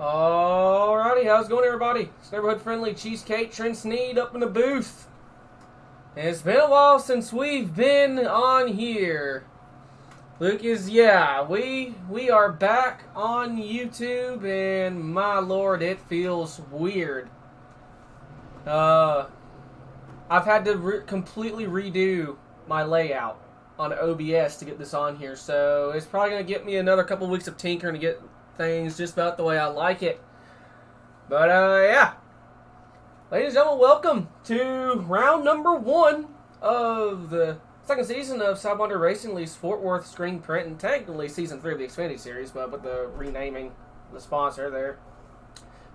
Alrighty, how's it going, everybody? It's neighborhood friendly cheesecake Trent Sneed up in the booth. And it's been a while since we've been on here. Lucas, yeah, we are back on YouTube, and my lord, it feels weird. I've had to completely redo my layout on OBS to get this on here, so it's probably going to get me another couple weeks of tinkering to get things just about the way I like it. But yeah, ladies and gentlemen, welcome to round number 1 of the second season of Sidewinder Racing League's Fort Worth screen print, and technically season 3 of the Xfinity series, but with the renaming the sponsor there.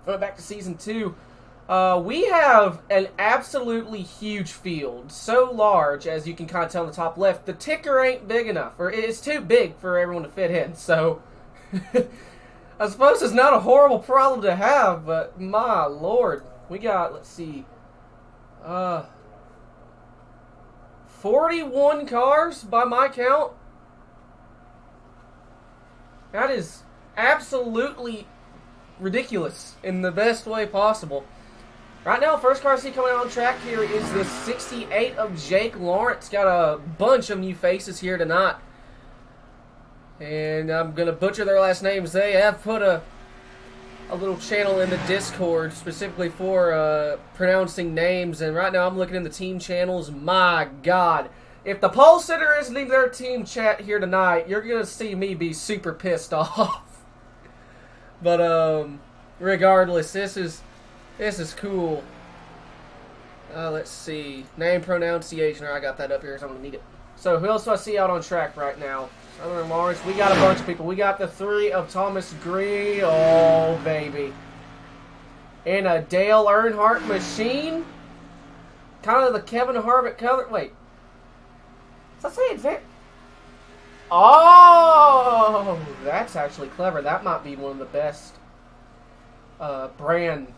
Going back to season 2, we have an absolutely huge field, so large, as you can kind of tell in the top left, the ticker ain't big enough, or it's too big for everyone to fit in, so I suppose it's not a horrible problem to have, but my lord, we got, let's see, 41 cars by my count. That is absolutely ridiculous in the best way possible. Right now, first car I see coming out on track here is the 68 of Jake Lawrence. Got a bunch of new faces here tonight. And I'm going to butcher their last names. They have put a little channel in the Discord specifically for pronouncing names. And right now I'm looking in the team channels. My God. If the pole sitter isn't in their team chat here tonight, you're going to see me be super pissed off. But regardless, this is cool. Let's see. Name pronunciation. I got that up here, so I'm going to need it. So who else do I see out on track right now? Southern Lawrence. We got a bunch of people. We got the 3 of Thomas Green. Oh, baby. And a Dale Earnhardt machine. Kind of the Kevin Harvick color. Wait. Does that say advanced? Oh, that's actually clever. That might be one of the best brand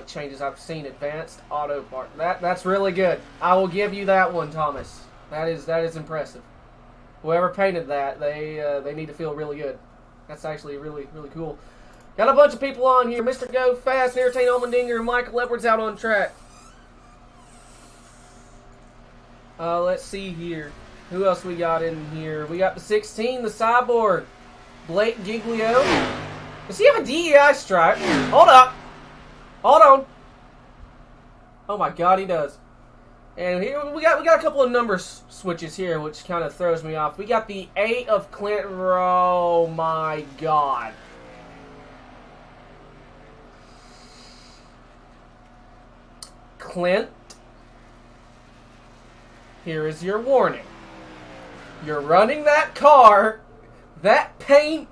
changes I've seen. Advanced Auto Part. That's really good. I will give you that one, Thomas. That is impressive. Whoever painted that, they need to feel really good. That's actually really, really cool. Got a bunch of people on here. Mr. Go Fast, Entertain Almendinger, and Michael Edwards out on track. Let's see here. Who else we got in here? We got the 16, the Cyborg, Blake Giglio. Does he have a DEI stripe? Hold up. Hold on. Oh my God, he does. And here we got a couple of number switches here, which kind of throws me off. We got the 8 of Clint. Oh my God. Clint, here is your warning. You're running that car, that paint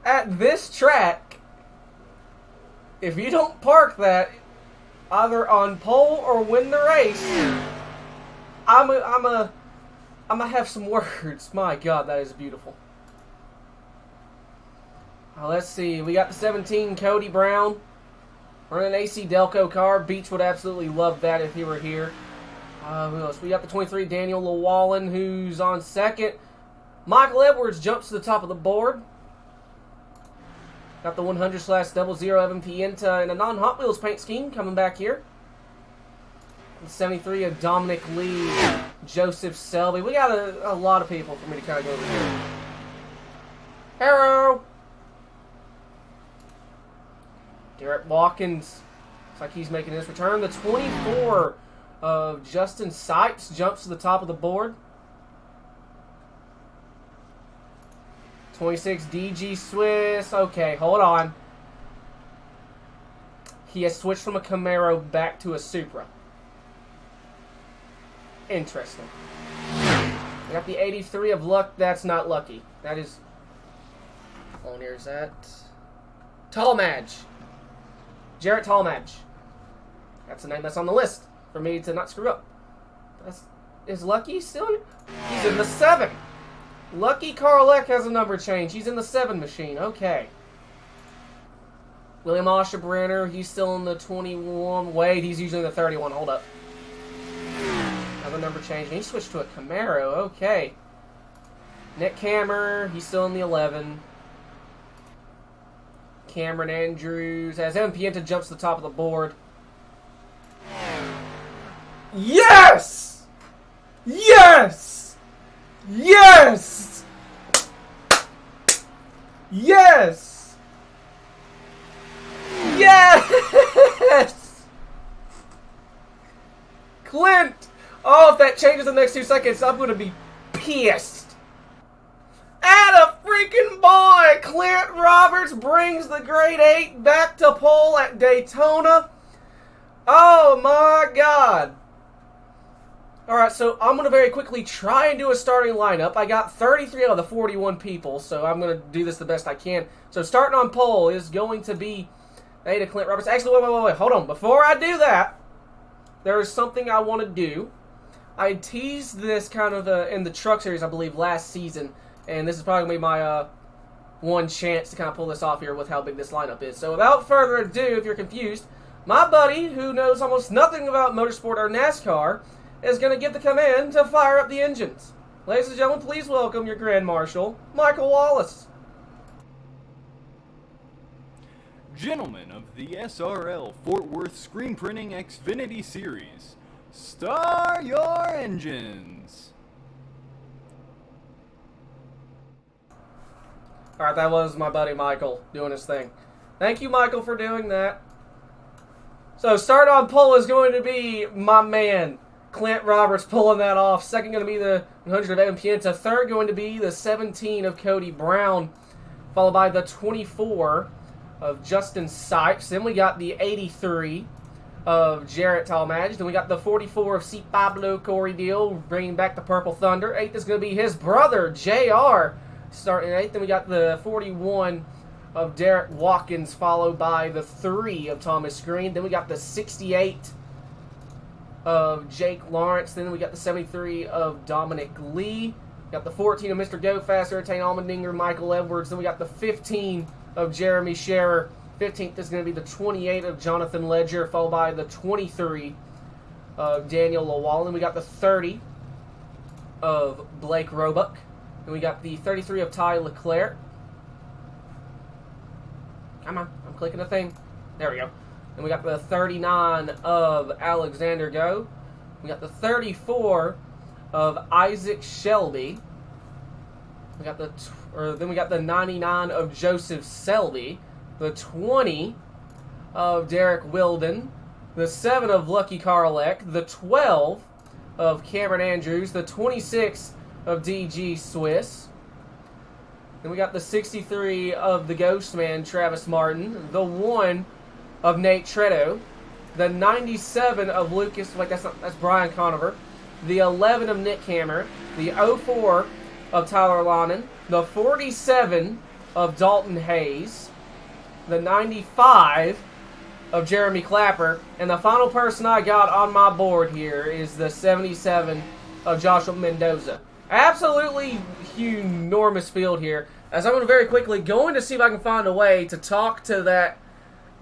at this track. If you don't park that either on pole or win the race, I'm a have some words. My God, that is beautiful. Let's see. We got the 17 Cody Brown. Running an AC Delco car. Beach would absolutely love that if he were here. Who else? We got the 23 Daniel Llewellyn, who's on second. Michael Edwards jumps to the top of the board. Got the 100/00 Evan Pienta in a non-Hot Wheels paint scheme coming back here. The 73 of Dominic Lee, Joseph Selby. We got a lot of people for me to kind of go over here. Arrow. Derek Watkins. Looks like he's making his return. The 24 of Justin Sipes jumps to the top of the board. 26 DG Swiss. Okay, hold on. He has switched from a Camaro back to a Supra. Interesting. We got the 83 of Luck. That's not Lucky. That is... Oh, here's that. Talmadge. Jarrett Talmadge. That's the name that's on the list for me to not screw up. Is Lucky still here? He's in the 7. Lucky Carlec has a number change. He's in the 7 machine. Okay. William Oshabrenner, he's still in the 21. Wait, he's usually in the 31. Hold up. Another number change. And he switched to a Camaro. Okay. Nick Hammer, he's still in the 11. Cameron Andrews as Evan Pienta jumps to the top of the board. Yes! Yes! Yes! Yes! Yes! Clint! Oh, if that changes in the next 2 seconds, I'm going to be pissed. Atta freaking boy! Clint Roberts brings the grade 8 back to pole at Daytona. Oh my God. Alright, so I'm going to very quickly try and do a starting lineup. I got 33 out of the 41 people, so I'm going to do this the best I can. So starting on pole is going to be Ada Clint Roberts. Actually, wait. Hold on. Before I do that, there is something I want to do. I teased this kind of in the Truck Series, I believe, last season. And this is probably going to be my one chance to kind of pull this off here with how big this lineup is. So without further ado, if you're confused, my buddy, who knows almost nothing about motorsport or NASCAR, is going to give the command to fire up the engines. Ladies and gentlemen, please welcome your Grand Marshal, Michael Wallace. Gentlemen of the SRL Fort Worth Screen Printing Xfinity Series, start your engines! Alright, that was my buddy Michael doing his thing. Thank you, Michael, for doing that. So, start on pole is going to be my man, Clint Roberts, pulling that off. Second going to be the 100 of Evan Pienta. Third going to be the 17 of Cody Brown, followed by the 24 of Justin Sipes. Then we got the 83 of Jarrett Talmadge. Then we got the 44 of C. Pablo Corey Deal, bringing back the Purple Thunder. 8th is going to be his brother, JR, starting 8th. Then we got the 41 of Derek Watkins, followed by the 3 of Thomas Green. Then we got the 68 of Jake Lawrence. Then we got the 73 of Dominic Lee. We got the 14 of Mr. Go Faster, Tane Allmendinger, Michael Edwards. Then we got the 15 of Jeremy Scherer. 15th is going to be the 28 of Jonathan Ledger, followed by the 23 of Daniel Lawal. Then we got the 30 of Blake Roebuck. Then we got the 33 of Ty Leclerc. Come on, I'm clicking the thing. There we go. Then we got the 39 of Alexander Go. We got the 34 of Isaac Shelby. We got then we got the 99 of Joseph Selby. The 20 of Derek Wilden. The 7 of Lucky Karlek. The 12 of Cameron Andrews. The 26 of DG Swiss. Then we got the 63 of the Ghost Man, Travis Martin. The 1 of Nate Tretto. The 97 of Lucas, that's Brian Conover. The 11 of Nick Hammer. The 04 of Tyler Lonan. The 47 of Dalton Hayes. The 95 of Jeremy Clapper. And the final person I got on my board here is the 77 of Joshua Mendoza. Absolutely enormous field here. As I'm going to very quickly go in to see if I can find a way to talk to that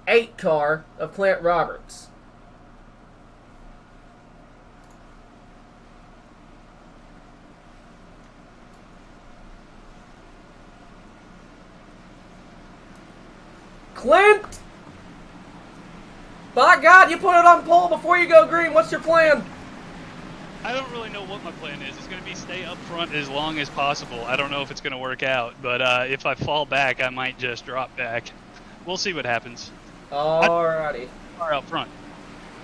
8 car of Clint Roberts. Clint! By God, you put it on pole before you go green. What's your plan? I don't really know what my plan is. It's going to be stay up front as long as possible. I don't know if it's going to work out, but if I fall back, I might just drop back. We'll see what happens. Alrighty. Far out front.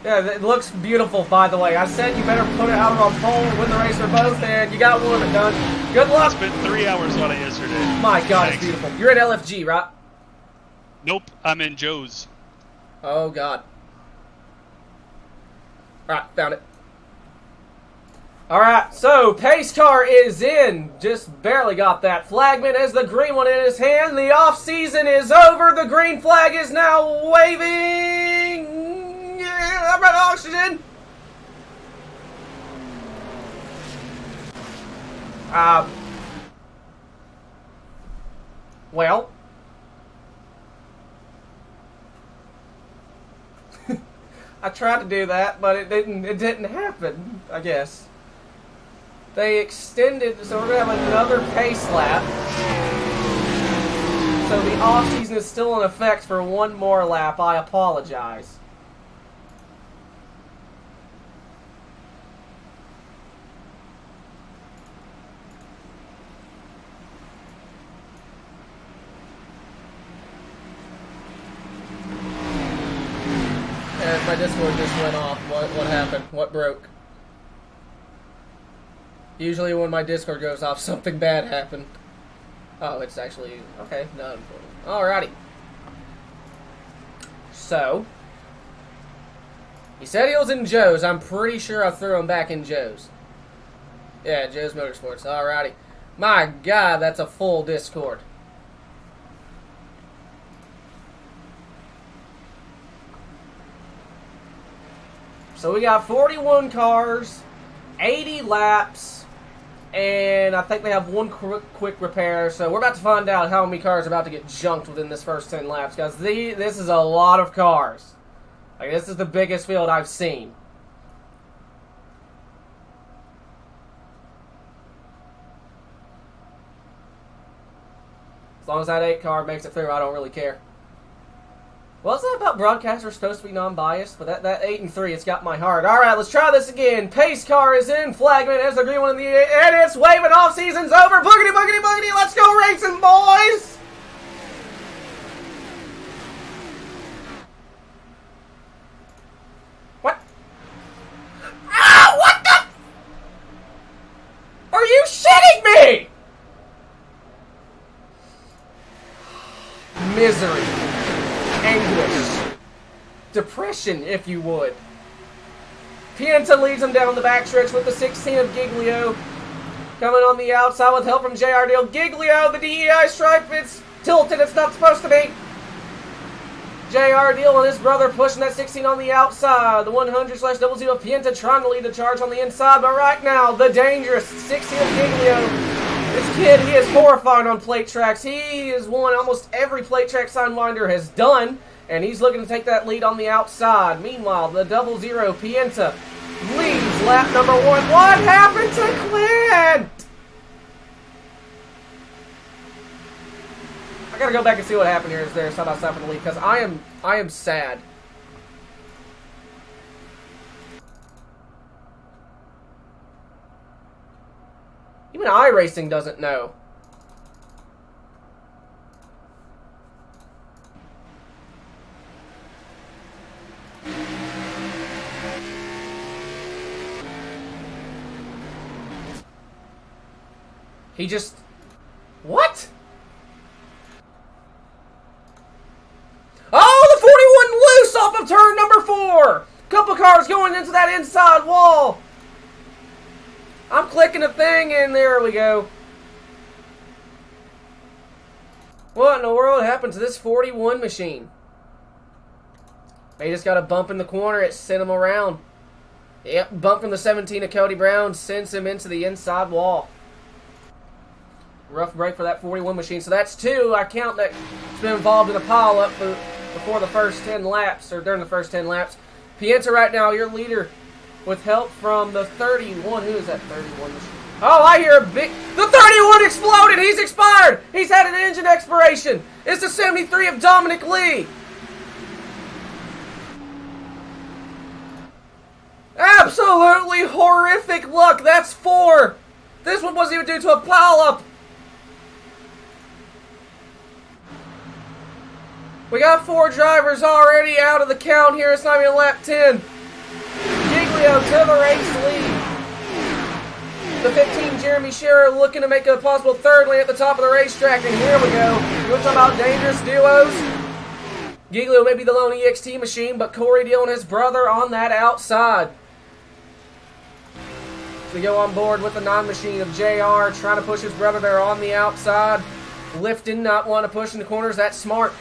Yeah, it looks beautiful, by the way. I said you better put it out on pole and win the race for both, and you got one of it done. Good luck. I spent 3 hours on it yesterday. My God, Thanks. It's beautiful. You're at LFG, right? Nope, I'm in Joe's. Oh, God. Alright, found it. Alright, so pace car is in. Just barely got that. Flagman has the green one in his hand. The off season is over. The green flag is now waving. Yeah, I'm running oxygen. Well. I tried to do that, but it didn't happen, I guess. They extended, so we're going to have another pace lap. So the off-season is still in effect for one more lap. I apologize. And my Discord just went off. What happened? What broke? Usually when my Discord goes off, something bad happened. Oh, it's actually... Okay, not important. Alrighty. So... He said he was in Joe's. I'm pretty sure I threw him back in Joe's. Yeah, Joe's Motorsports. Alrighty. My God, that's a full Discord. So we got 41 cars, 80 laps, and I think they have one quick repair. So we're about to find out how many cars are about to get junked within this first 10 laps, guys. This is a lot of cars. Like, this is the biggest field I've seen. As long as that 8 car makes it through, I don't really care. What's that about broadcasters supposed to be non-biased? But that 8 and 3, it's got my heart. Alright, let's try this again. Pace car is in. Flagman has the green one in the air. And it's waving off. Season's over. Boogity, boogity, boogity. Let's go racing, boys. What? Ah, what the? Are you shitting me? Misery. Anguish. Depression, if you would. Pienta leads him down the backstretch with the 16 of Giglio. Coming on the outside with help from JR Deal. Giglio, the DEI stripe, it's tilted, it's not supposed to be. JR Deal and his brother pushing that 16 on the outside. The 100/00 of Pienta trying to lead the charge on the inside, but right now, the dangerous 16 of Giglio. This kid, he is horrifying on plate tracks. He has won almost every plate track Sidewinder has done, and he's looking to take that lead on the outside. Meanwhile, the 00 Pienta leads lap number 1. What happened to Clint? I gotta go back and see what happened here. Is there side by side for the lead? Because I am sad. Even iRacing doesn't know. He just... What? Oh, the 41 loose off of turn number 4! Couple cars going into that inside wall. I'm clicking a thing, and there we go. What in the world happened to this 41 machine? They just got a bump in the corner. It sent him around. Yep, bump from the 17 of Cody Brown sends him into the inside wall. Rough break for that 41 machine. So that's 2. I count that it's been involved in a pile-up before the first 10 laps, or during the first 10 laps. Pienta right now, your leader, with help from the 31. Who is that 31 machine? Oh, I hear a big... The 31 exploded! He's expired! He's had an engine expiration! It's the 73 of Dominic Lee! Absolutely horrific luck! That's 4! This one wasn't even due to a pile-up! We got 4 drivers already out of the count here. It's not even lap 10. Giglio to the race lead. The 15, Jeremy Scherer, looking to make a possible 3rd lane at the top of the racetrack. And here we go. You want to talk about dangerous duos? Giglio may be the lone EXT machine, but Corey Deal and his brother on that outside. We go on board with the 9 machine of JR, trying to push his brother there on the outside. Lifton, not want to push in the corners. That's smart.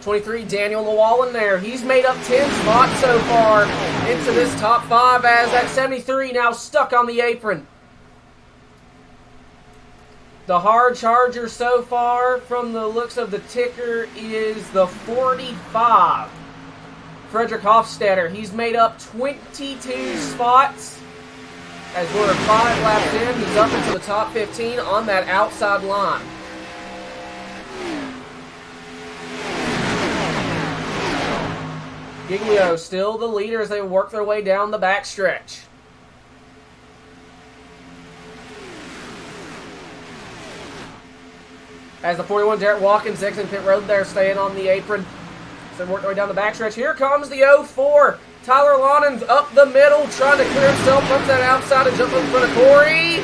23, Daniel Llewellyn there. He's made up 10 spots so far into this top 5 as that 73 now stuck on the apron. The hard charger so far from the looks of the ticker is the 45. Frederick Hofstadter. He's made up 22 spots. As we're 5 laps in, he's up into the top 15 on that outside line. Giglio still the leader as they work their way down the backstretch. As the 41, Derek Watkins exiting pit road there, staying on the apron. So work their way down the backstretch. Here comes the 04. Tyler Lonan up the middle, trying to clear himself up that outside and jump in front of Corey.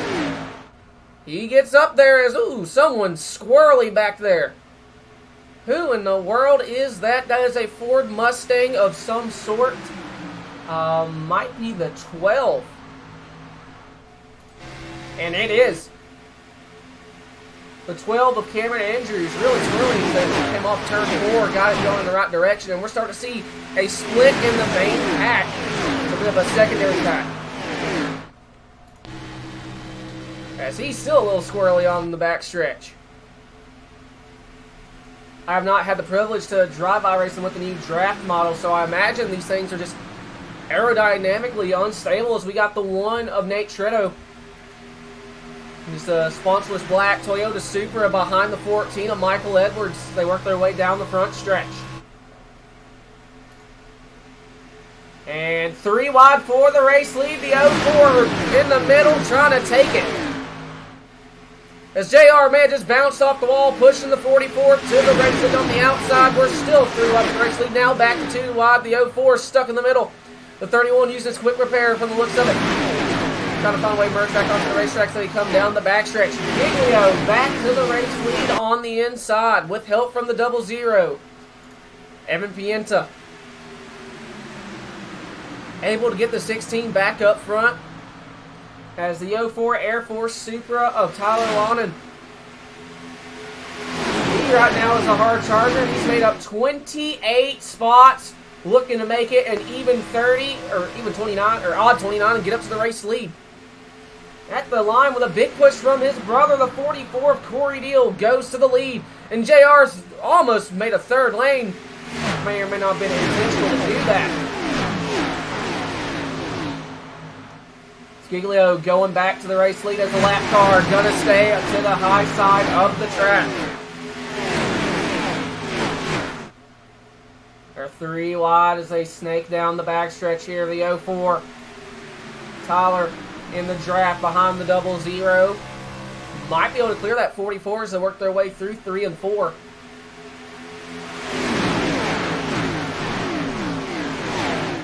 He gets up there as, ooh, someone squirrely back there. Who in the world is that? That is a Ford Mustang of some sort. Might be the 12. And it is. The 12 of Cameron Andrews, really twirling things. He came off turn 4, got it going in the right direction, and we're starting to see a split in the main pack. A bit of a secondary pack. As he's still a little squirrely on the back stretch. I have not had the privilege to drive iRacing with the new draft model, so I imagine these things are just aerodynamically unstable as we got the 1 of Nate Shreddo. Just a sponsorless black Toyota Supra behind the 14 of Michael Edwards. They work their way down the front stretch. And 3 wide for the race lead. The 04 in the middle trying to take it. As JR man just bounced off the wall, pushing the 44 to the race lead on the outside. We're still 3 wide for the race lead. Now back to 2 wide. The 04 stuck in the middle. The 31 uses quick repair from the looks of it. Trying to find a way to merge back onto the racetrack so he come down the backstretch. Giglio back to the race lead on the inside with help from the 00. Evan Pienta able to get the 16 back up front as the 04 Air Force Supra of Tyler Lonan. He right now is a hard charger. He's made up 28 spots, looking to make it an even 30 or even 29 or odd 29 and get up to the race lead. At the line with a big push from his brother, the 44 of Corey Deal goes to the lead. And JR's almost made a third lane. May or may not have been intentional to do that. Giglio going back to the race lead as the lap car. Gonna stay up to the high side of the track. They're 3 wide as they snake down the backstretch here. The 04. Tyler in the draft behind the 00. Might be able to clear that 44 as they work their way through 3 and 4.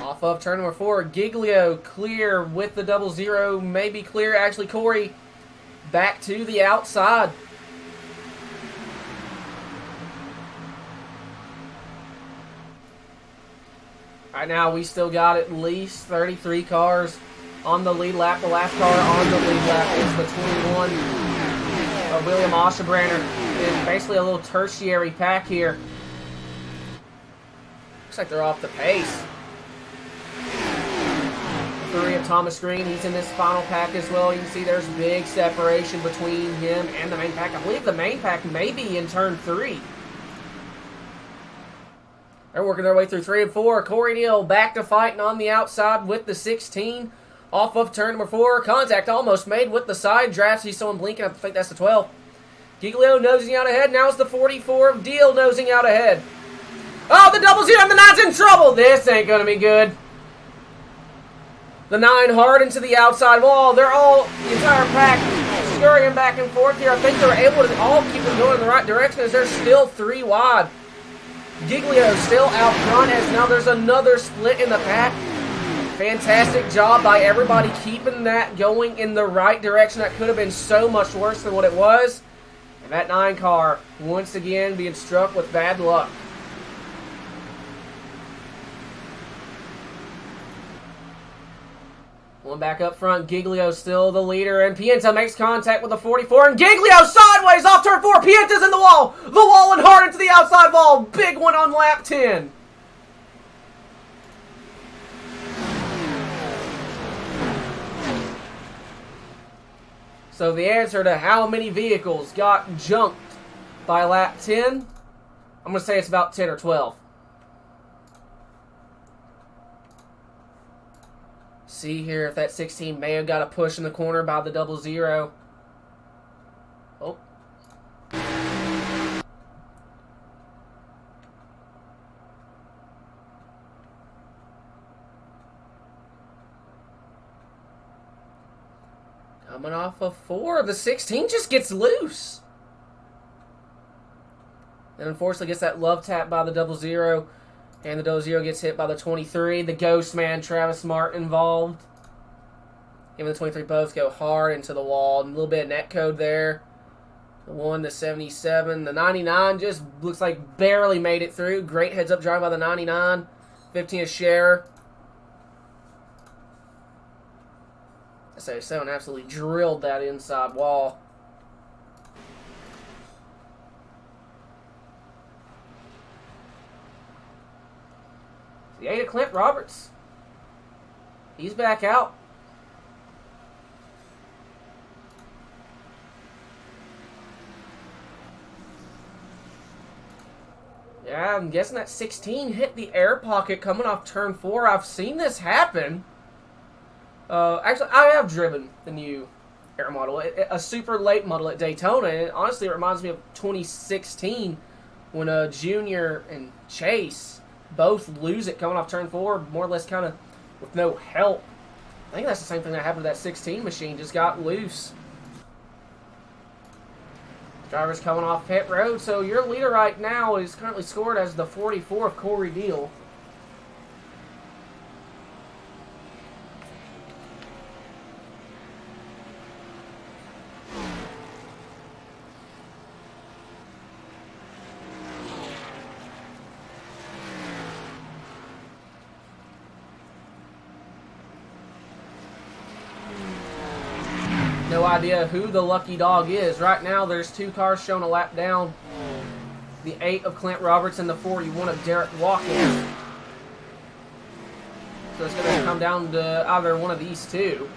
Off of turn number 4, Giglio clear with the 00. Maybe clear, actually Corey back to the outside. Right now we still got at least 33 cars on the lead lap. The last car on the lead lap is the 21 of William Osterbrander. It's basically a little tertiary pack here. Looks like they're off the pace. 3 of Thomas Green, he's in this final pack as well. You can see there's big separation between him and the main pack. I believe the main pack may be in turn 3. They're working their way through 3 and 4. Corey Neal back to fighting on the outside with the 16. Off of turn number 4. Contact almost made with the side drafts. He's someone blinking. I think that's the 12. Giglio nosing out ahead. Now it's the 44 of Deal nosing out ahead. Oh, the 00 and the 9's in trouble. This ain't going to be good. The 9 hard into the outside wall. They're all, the entire pack, scurrying back and forth here. I think they're able to all keep them going in the right direction as they're still 3 wide. Giglio still out front as now there's another split in the pack. Fantastic job by everybody keeping that going in the right direction. That could have been so much worse than what it was. And that 9 car, once again, being struck with bad luck. One back up front, Giglio still the leader, and Pienta makes contact with the 44, and Giglio sideways off turn 4. Pienta's in the wall and hard into the outside wall. Big one on lap 10. So the answer to how many vehicles got junked by lap 10, I'm going to say it's about 10 or 12. See here if that 16 may have got a push in the corner by the 00. Oh. Coming off of 4. The 16 just gets loose. And unfortunately gets that love tap by the 00. And the 00 gets hit by the 23. The ghost man, Travis Martin, involved. Him and the 23 both go hard into the wall. A little bit of net code there. The 1, the 77. The 99 just looks like barely made it through. Great heads-up drive by the 99. 15 is Scherer. The 77 absolutely drilled that inside wall. The 8 of Clint Roberts. He's back out. Yeah, I'm guessing that 16 hit the air pocket coming off turn 4. I've seen this happen. Actually, I have driven the new air model, a super late model at Daytona. And honestly, it reminds me of 2016 when Junior and Chase both lose it coming off turn 4, more or less kind of with no help. I think that's the same thing that happened to that 16 machine, just got loose. Driver's coming off pit road, so your leader right now is currently scored as the 44 of Corey Deal. No idea who the lucky dog is. Right now, there's 2 cars showing a lap down. The 8 of Clint Roberts and the 41 of Derek Watkins. So it's going to come down to either one of these two.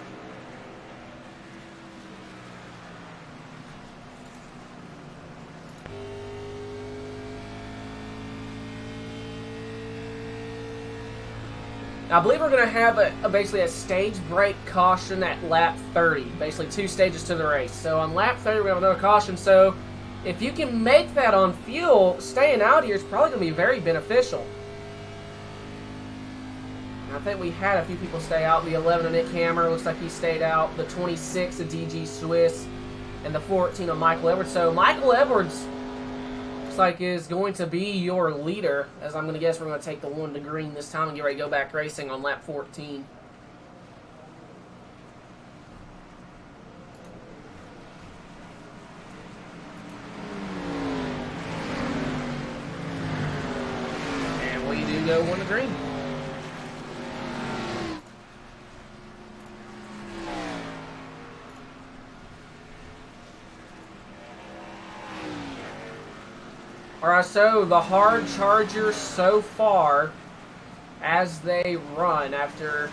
I believe we're going to have basically a stage break caution at lap 30. Basically 2 stages to the race. So on lap 30, we have another caution. So if you can make that on fuel, staying out here is probably going to be very beneficial. And I think we had a few people stay out. The 11 of Nick Hammer looks like he stayed out. The 26 of DG Swiss. And the 14 of Michael Edwards. So Michael Edwards like is going to be your leader, as I'm going to guess we're going to take the 1 to green this time and get ready to go back racing on lap 14. And we do go 1 to green. Alright, so the hard Chargers so far, as they run after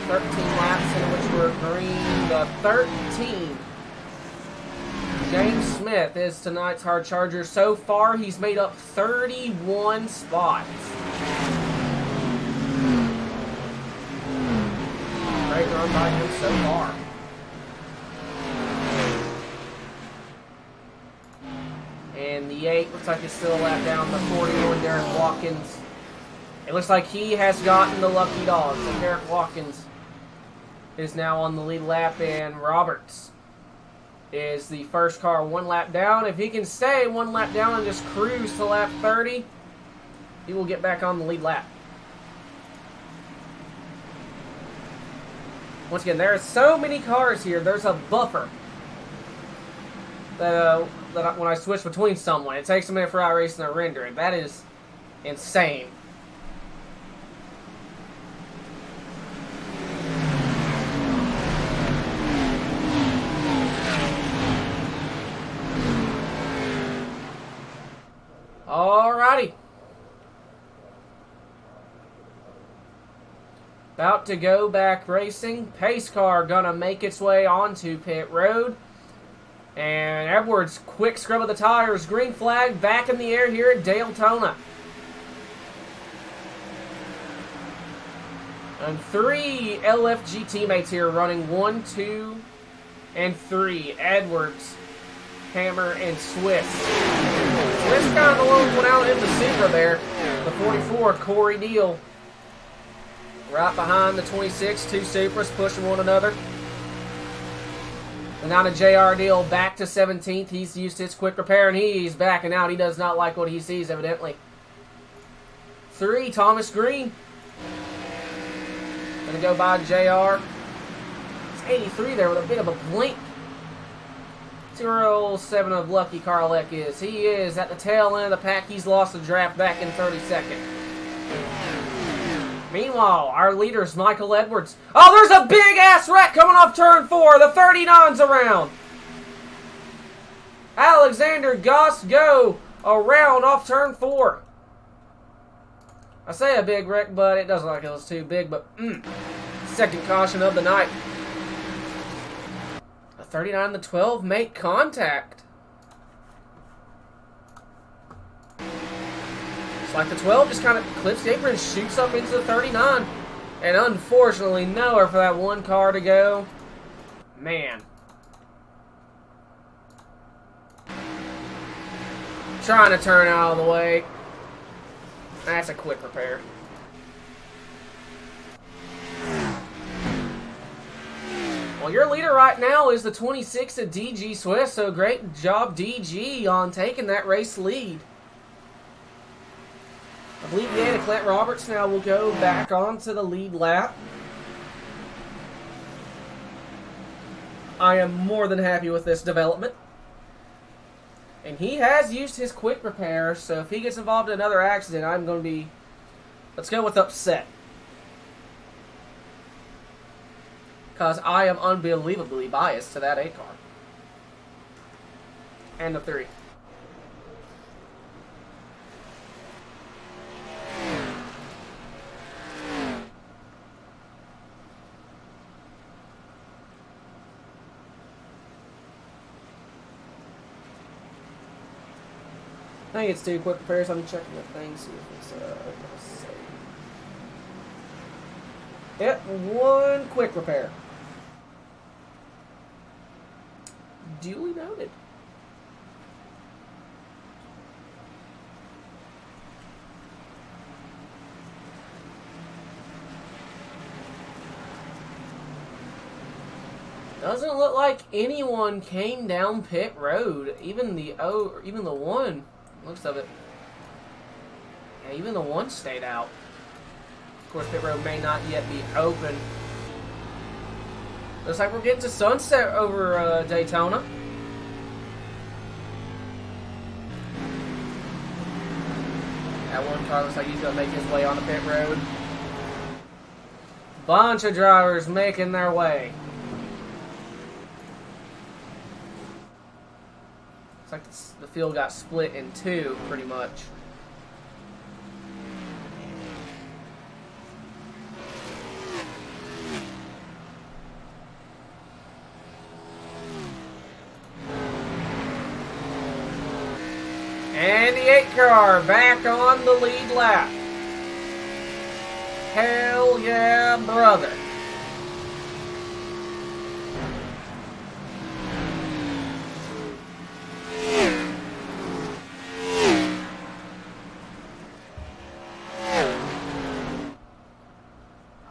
13 laps in which were green, the 13, James Smith is tonight's hard Charger. So far, he's made up 31 spots. Great run by him so far. And the 8 looks like it's still a lap down. The 41, Derek Watkins. It looks like he has gotten the lucky dog. So Derek Watkins is now on the lead lap, and Roberts is the first car 1 lap down. If he can stay 1 lap down and just cruise to lap 30, he will get back on the lead lap. Once again, there are so many cars here. There's a buffer that when I switch between someone, it takes a minute for iRacing to render it. That is insane. Alrighty. About to go back racing. Pace car gonna make its way onto pit road. And Edwards, quick scrub of the tires. Green flag back in the air here at Daytona. And 3 LFG teammates here running 1, 2, and 3. Edwards, Hammer, and Swiss. Swiss kind of the lone one out in the Supra there. The 44, Corey Deal. Right behind the 26, 2 Supras pushing one another. And now to JR Deal back to 17th. He's used his quick repair and he's backing out. He does not like what he sees, evidently. 3, Thomas Green. Gonna go by JR. It's 83 there with a bit of a blink. 07 of Lucky Karlek is. He is at the tail end of the pack. He's lost the draft back in 32nd. Meanwhile, our leader is Michael Edwards. Oh, there's a big-ass wreck coming off turn 4. The 39's around. Alexander Goss go around off turn 4. I say a big wreck, but it doesn't look like it was too big. But second caution of the night. A 39 and the 12 make contact. It's like the 12 just kind of clips the apron and shoots up into the 39. And unfortunately, nowhere for that one car to go. Man. Trying to turn out of the way. That's a quick repair. Well, your leader right now is the 26 of DG Swift, so great job, DG, on taking that race lead. I believe Clint Roberts now will go back onto the lead lap. I am more than happy with this development. And he has used his quick repair, so if he gets involved in another accident, I'm going to be, let's go with upset. Because I am unbelievably biased to that 8 car. And the 3. I think it's 2 quick repairs. I'm checking the thing, see if it's yep, 1 quick repair. Duly noted. Doesn't look like anyone came down pit road. Even the one. Looks of it. Yeah, even the one stayed out. Of course, pit road may not yet be open. Looks like we're getting to sunset over Daytona. That one car looks like he's going to make his way on the pit road. Bunch of drivers making their way. It's like the field got split in 2, pretty much. And the 8 car back on the lead lap. Hell yeah, brother.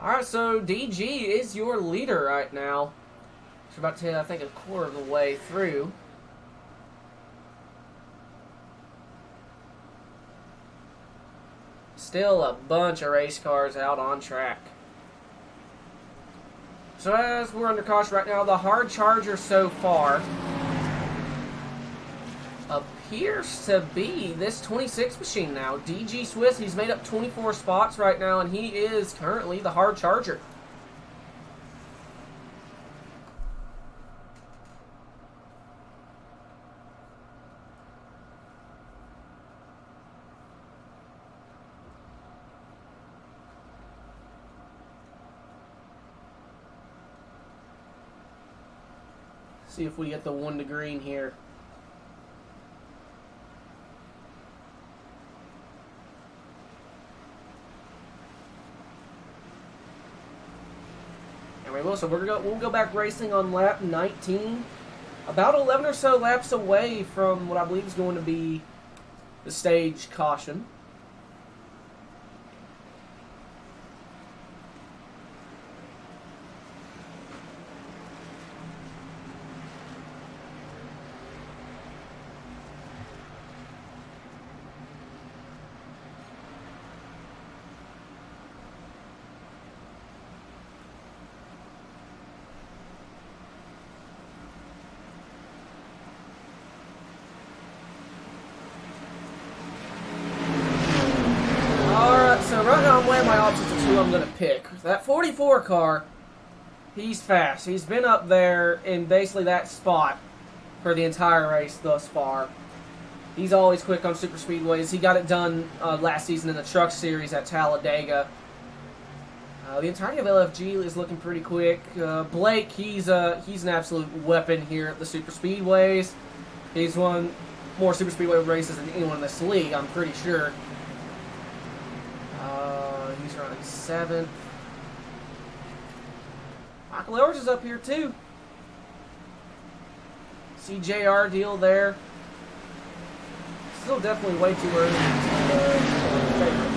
Alright, so DG is your leader right now. She's about to hit, I think, a quarter of the way through. Still a bunch of race cars out on track. So as we're under caution right now, the hard charger so far appears to be this 26 machine now. DG Swiss, he's made up 24 spots right now, and he is currently the hard charger. See if we get the 1 to green here. And we will. So we'll go back racing on lap 19. About 11 or so laps away from what I believe is going to be the stage caution. who I'm going to pick. That 44 car, he's fast. He's been up there in basically that spot for the entire race thus far. He's always quick on super speedways. He got it done last season in the Truck Series at Talladega. The entirety of LFG is looking pretty quick. Blake, he's an absolute weapon here at the super speedways. He's won more super speedway races than anyone in this league, I'm pretty sure. He's running 7th. Michael Edwards is up here too. CJR deal there. Still definitely way too early to favorite.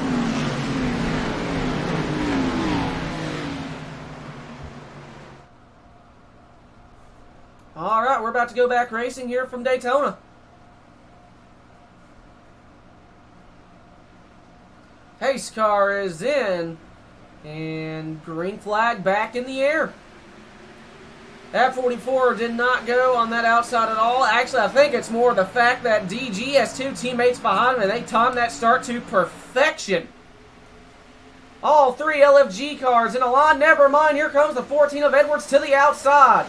All right, we're about to go back racing here from Daytona. Pace car is in, and green flag back in the air. That 44 did not go on that outside at all. Actually, I think it's more the fact that DG has 2 teammates behind him, and they timed that start to perfection. All 3 LFG cars in a line. Never mind, here comes the 14 of Edwards to the outside.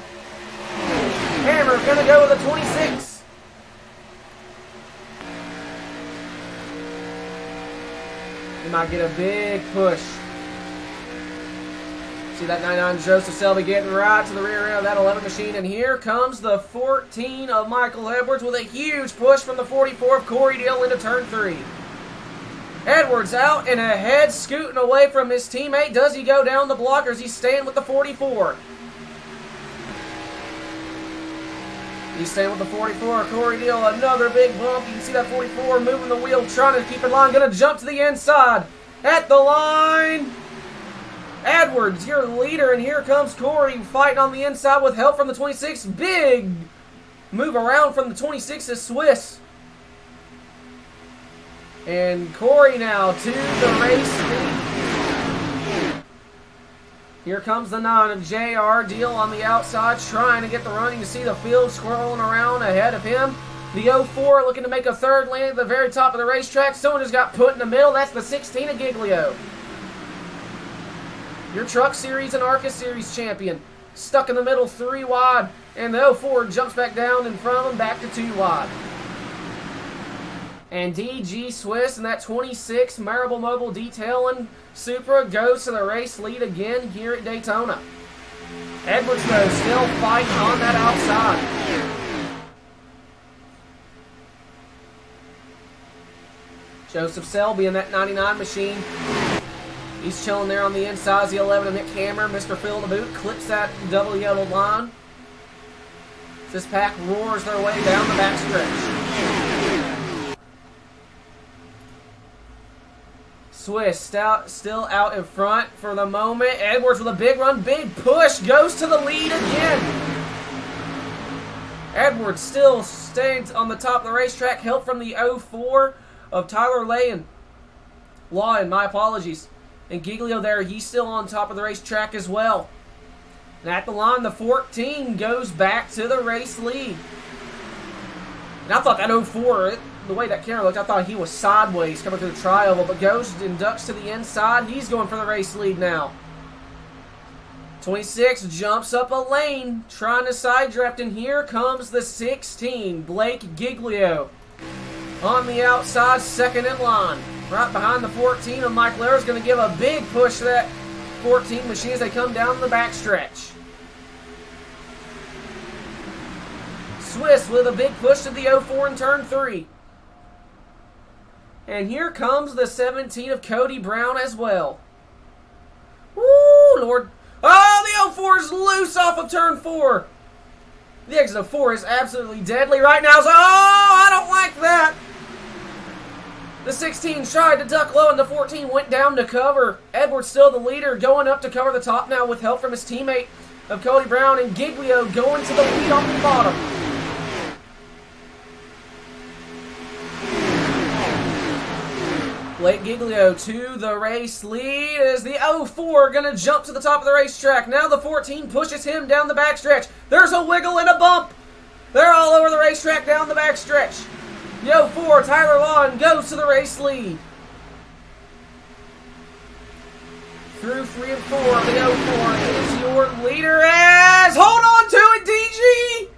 Hammer's going to go with a 26. He might get a big push. See that 99 Joseph Selby getting right to the rear end of that 11 machine. And here comes the 14 of Michael Edwards with a huge push from the 44 of Corey Deal into turn 3. Edwards out and ahead, scooting away from his teammate. Does he go down the block or is he staying with the 44? He's staying with the 44. Corey Deal, another big bump. You can see that 44 moving the wheel, trying to keep in line. Going to jump to the inside. At the line. Edwards, your leader, and here comes Corey fighting on the inside with help from the 26. Big move around from the 26 is Swiss. And Corey now to the race lead. Here comes the 9 of JR Deal on the outside, trying to get the run. You can see the field swirling around ahead of him. The 04 looking to make a third landing at the very top of the racetrack. Someone just got put in the middle. That's the 16 of Giglio. Your Truck Series and ARCA Series champion. Stuck in the middle, 3 wide. And the 04 jumps back down in front of him, back to 2 wide. And DG Swiss and that 26 Marable Mobile Detailing Supra goes to the race lead again here at Daytona. Edwards, though, still fighting on that outside. Joseph Selby in that 99 machine. He's chilling there on the inside. The 11 of Nick Hammer. Mr. Phil the Boot clips that double yellow line. This pack roars their way down the backstretch. Swiss still out in front for the moment. Edwards with a big run, big push, goes to the lead again. Edwards still stays on the top of the racetrack. Help from the 04 of Tyler Lawin, my apologies. And Giglio there, he's still on top of the racetrack as well. And at the line, the 14 goes back to the race lead. And I thought that 04, the way that camera looked, I thought he was sideways coming through the tri-oval, but goes and ducks to the inside. He's going for the race lead now. 26 jumps up a lane, trying to side draft, and here comes the 16, Blake Giglio. On the outside, second in line. Right behind the 14, and Mike Lehrer is going to give a big push to that 14 machine as they come down the backstretch. Swiss with a big push to the 04 in turn 3. And here comes the 17 of Cody Brown as well. Woo, Lord. Oh, the 04 is loose off of turn 4. The exit of 4 is absolutely deadly right now. So, I don't like that. The 16 tried to duck low, and the 14 went down to cover. Edwards still the leader, going up to cover the top now with help from his teammate of Cody Brown, and Giglio going to the lead on the bottom. Blake Giglio to the race lead as the 04 going to jump to the top of the racetrack. Now the 14 pushes him down the backstretch. There's a wiggle and a bump. They're all over the racetrack down the backstretch. The 04, Tyler Lawin, goes to the race lead. through 3 and 4 of the 04 is your leader as... Hold on to it, DG!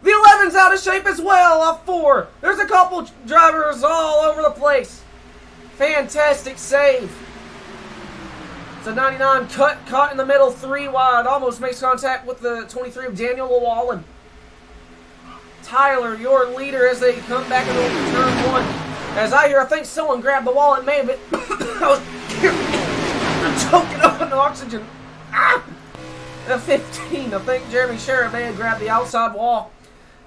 The 11's out of shape as well off 4. There's a couple drivers all over the place. Fantastic save. It's a 99 caught in the middle, 3 wide. Almost makes contact with the 23 of Daniel Llewellyn. Tyler, your leader as they come back into turn 1. As I hear, I think someone grabbed the wall and may have been... I'm choking on oxygen. Ah! The 15, I think Jeremy Sherritt may have grabbed the outside wall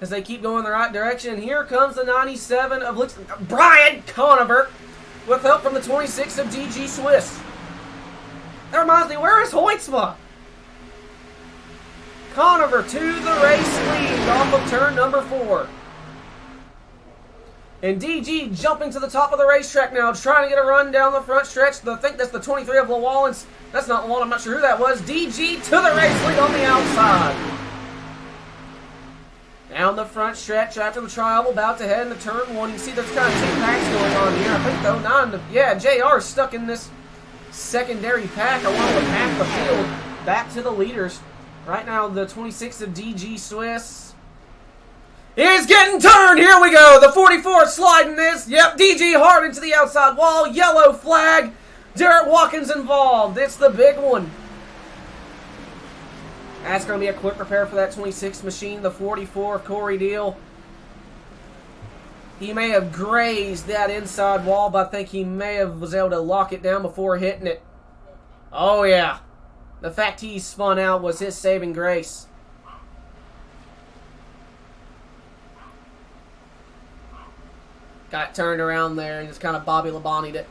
as they keep going in the right direction. And here comes the 97 of Brian Conover with help from the 26 of DG Swiss. That reminds me, where is Hoytsma? Conover to the race lead off of turn number 4. And DG jumping to the top of the racetrack now, trying to get a run down the front stretch. I think that's the 23 of Llewellyn's. That's not Llewellyn, I'm not sure who that was. DG to the race lead on the outside. Down the front stretch after the trial, about to head into turn 1. You can see there's kind of 2 packs going on here. I think though, yeah, JR is stuck in this secondary pack along with half the field. Back to the leaders. Right now, the 26 of DG Swiss is getting turned. Here we go. The 44 sliding this. Yep, DG hard into the outside wall. Yellow flag. Derek Watkins involved. It's the big one. That's going to be a quick repair for that 26 machine. The 44 of Corey Deal. He may have grazed that inside wall, but I think he may have was able to lock it down before hitting it. Oh, yeah. The fact he spun out was his saving grace. Got turned around there and just kind of Bobby Labonti'd it.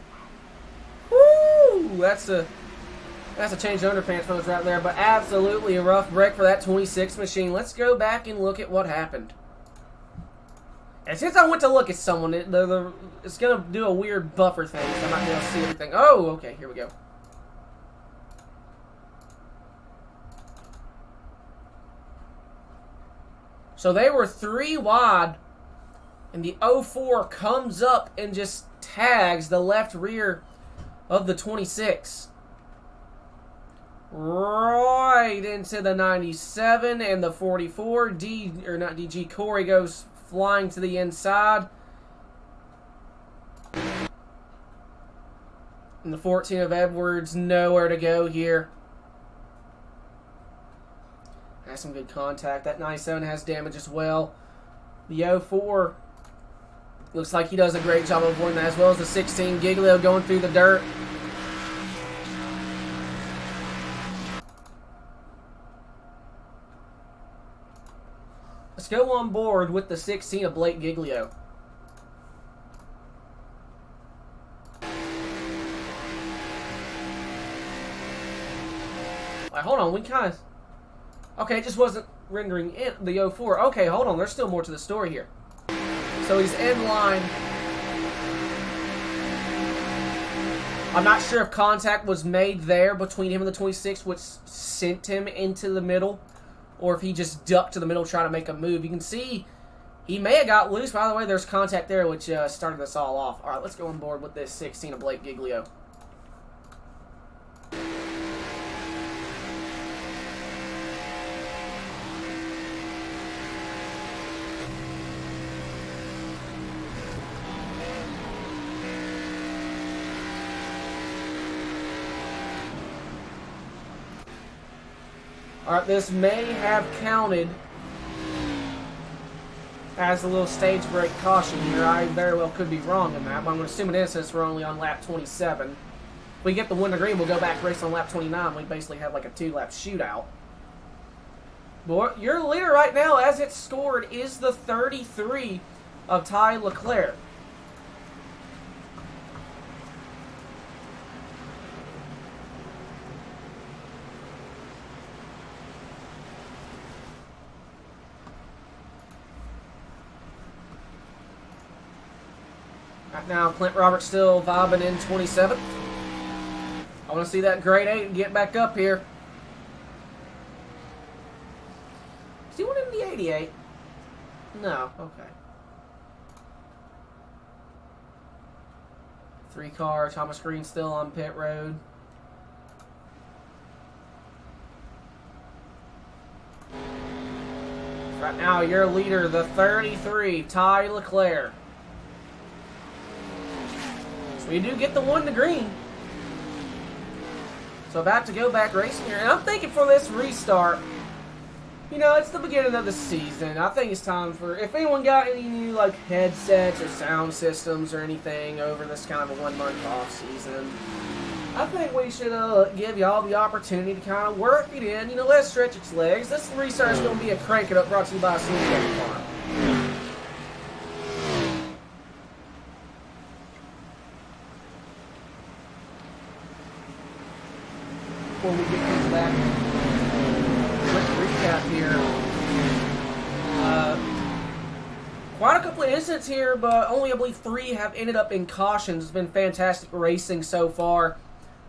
Woo! That's a change of underpants for us right there, but absolutely a rough break for that 26 machine. Let's go back and look at what happened. And since I went to look at someone, it's going to do a weird buffer thing, so I'm not going to see everything. Oh, okay, here we go. So they were 3 wide, and the 04 comes up and just tags the left rear of the 26. Right into the 97 and the 44. DG Corey goes flying to the inside. And the 14 of Edwards, nowhere to go here. Has some good contact. That 97 has damage as well. The 04 looks like he does a great job of avoiding that, as well as the 16. Giglio going through the dirt. Let's go on board with the 16 of Blake Giglio. Wait, hold on, we kind of... Okay, it just wasn't rendering in the 04. Okay, hold on, there's still more to the story here. So he's in line. I'm not sure if contact was made there between him and the 26, which sent him into the middle, or if he just ducked to the middle trying to make a move. You can see he may have got loose. By the way, there's contact there, which started this all off. All right, let's go on board with this 16 of Blake Giglio. Alright, this may have counted as a little stage break caution here. I very well could be wrong in that, but I'm going to assume it is since we're only on lap 27. If we get the win green, we'll go back race on lap 29. We basically have like a 2-lap shootout. But your leader right now, as it's scored, is the 33 of Ty Leclerc. Right now, Clint Roberts still vibing in 27th. I want to see that grade 8 get back up here. Is he winning the 88? No, okay. 3 car, Thomas Green still on pit road. Right now, your leader, the 33, Ty Leclerc. So we do get the 1 to green. So about to go back racing here. And I'm thinking for this restart, you know, it's the beginning of the season. I think it's time for, if anyone got any new, like, headsets or sound systems or anything over this kind of a 1 month off season, I think we should give y'all the opportunity to kind of work it in. You know, let it stretch its legs. This restart is going to be a Crank It Up brought to you by Sneak Farm. Before we get things back, quick recap here. Quite a couple of incidents here, but only I believe 3 have ended up in cautions. It's been fantastic racing so far.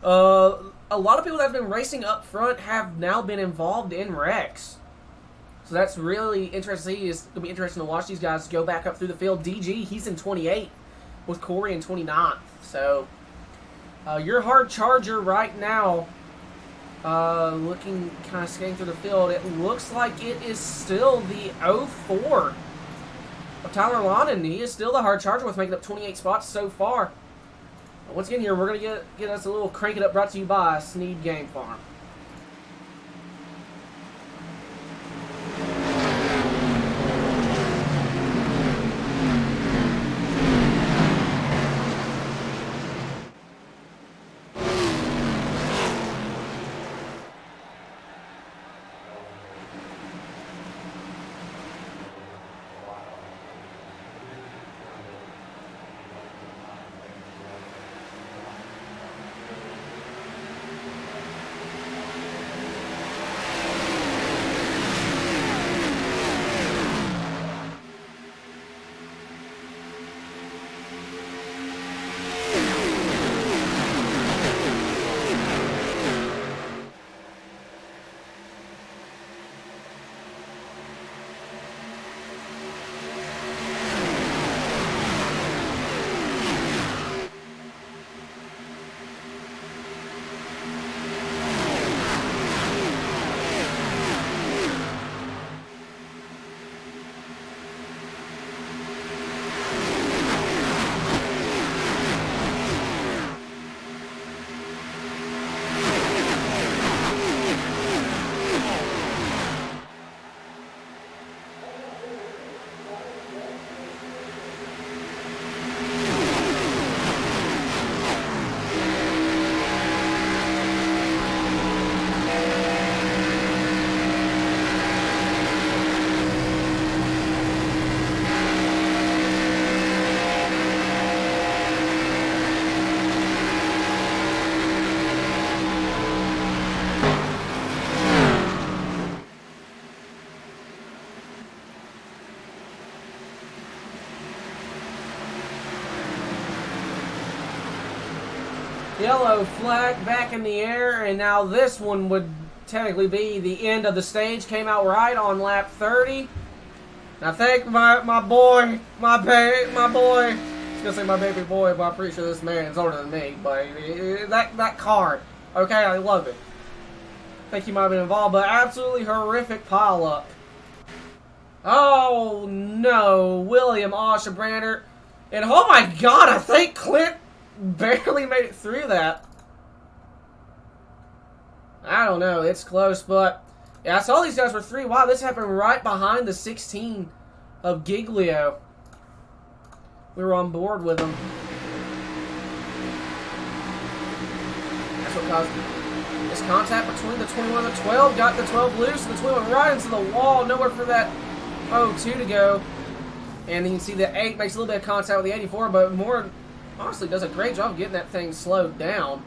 A lot of people that have been racing up front have now been involved in wrecks. So that's really interesting to see. It's going to be interesting to watch these guys go back up through the field. DG, he's in 28 with Corey in 29th. So your hard charger right now, looking kind of skating through the field, it looks like it is still the 04 of Tyler Lonan. He is still the hard charger with making up 28 spots so far. Once again here, we're going to get us a little Crank It Up brought to you by Sneed Game Farm. Yellow flag back in the air, and now this one would technically be the end of the stage. Came out right on lap 30. I think my boy, I was gonna say my baby boy, but I'm pretty sure this man is older than me. But that car, okay, I love it. I think he might have been involved, but absolutely horrific pileup. Oh no, William Oshebrander, and oh my God, I think Clint barely made it through that. I don't know. It's close, but yeah, I saw these guys were 3. Wow, this happened right behind the 16 of Giglio. We were on board with them. That's what caused this contact between the 21 and the 12. Got the 12 loose, and the 12 went right into the wall. Nowhere for that 02 to go. And you can see the 8 makes a little bit of contact with the 84, but more honestly does a great job of getting that thing slowed down.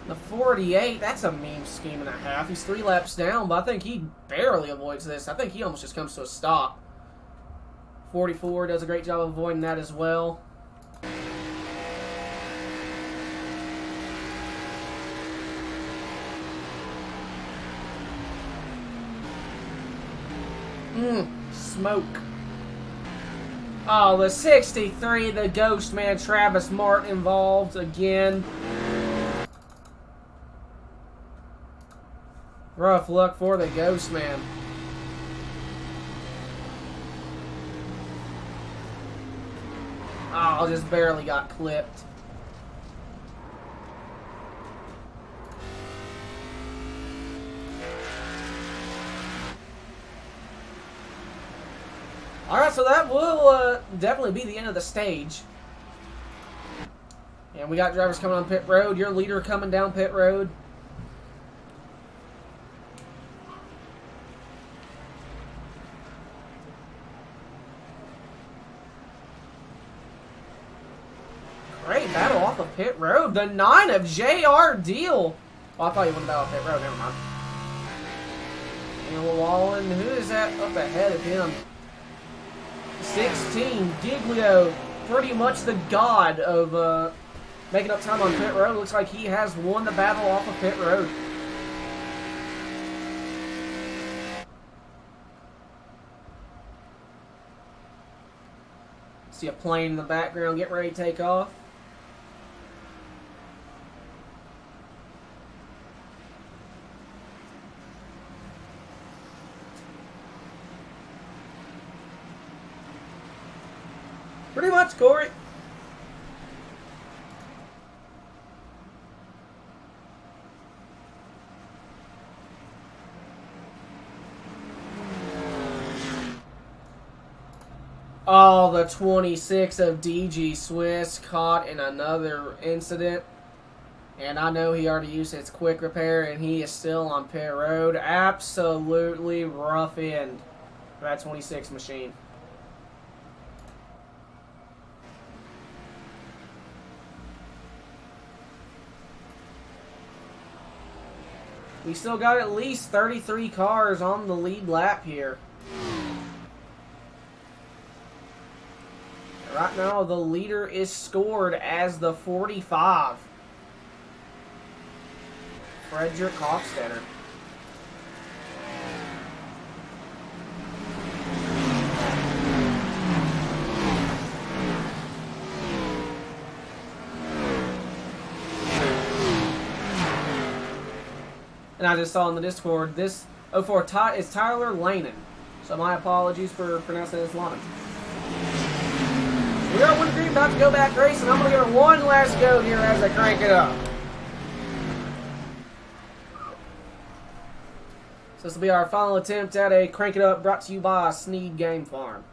The 48, that's a mean scheme and a half. He's 3 laps down, but I think he barely avoids this. I think he almost just comes to a stop. 44 does a great job of avoiding that as well. Smoke. Oh, the 63, the Ghost Man, Travis Martin involved again. Rough luck for the Ghost Man. Oh, just barely got clipped. Alright, so that will definitely be the end of the stage. And we got drivers coming on pit road. Your leader coming down pit road. Great battle off of pit road. The 9 of J.R. Deal. Oh, I thought you wouldn't battle off pit road. Never mind. And Wallen, who is that up ahead of him? 16, Giglio, pretty much the god of making up time on pit road. Looks like he has won the battle off of pit road. See a plane in the background getting ready to take off. Pretty much, Corey. Oh, the 26 of DG Swiss caught in another incident. And I know he already used his quick repair, and he is still on pit road. Absolutely rough end for that 26 machine. We still got at least 33 cars on the lead lap here. Right now, the leader is scored as the 45. Frederick Hofstetter. And I just saw in the Discord, this 04 is Tyler Lanin. So my apologies for pronouncing his line. We are one green, about to go back racing. I'm going to give it one last go here as I crank it up. So this will be our final attempt at a crank it up brought to you by Sneed Game Farm.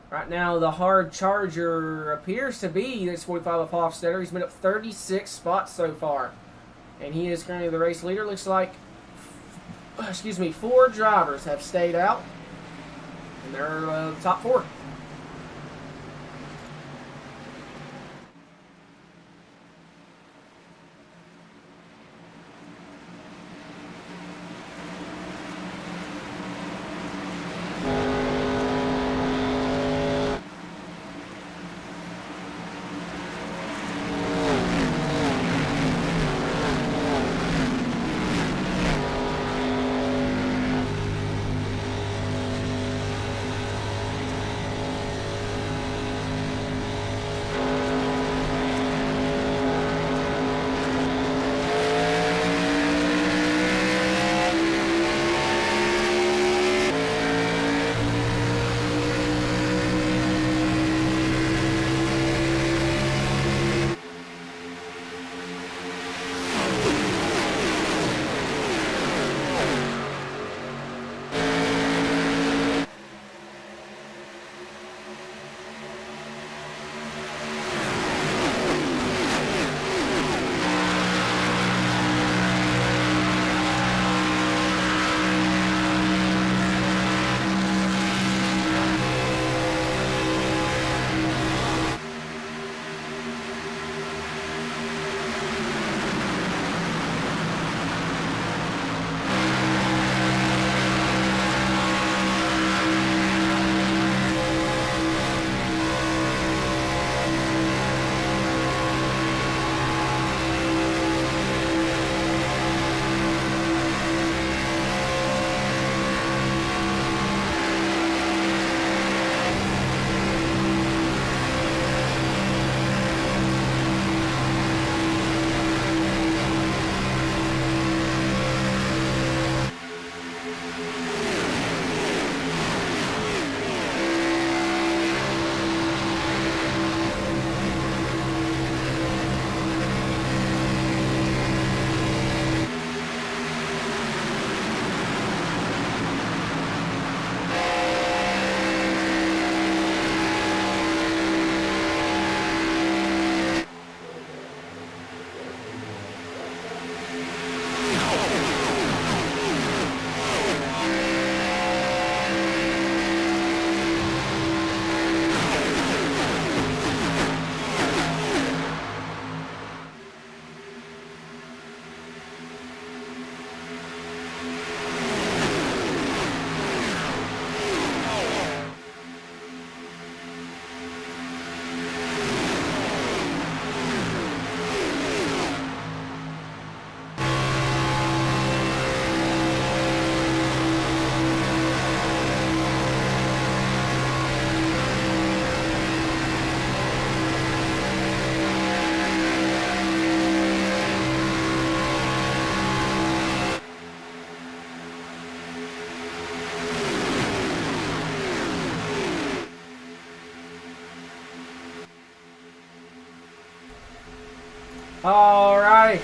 Right now, the hard charger appears to be this 45 of Hofstetter. He's been up 36 spots so far. And he is currently the race leader. Looks like, 4 drivers have stayed out. And they're the top 4. Alright.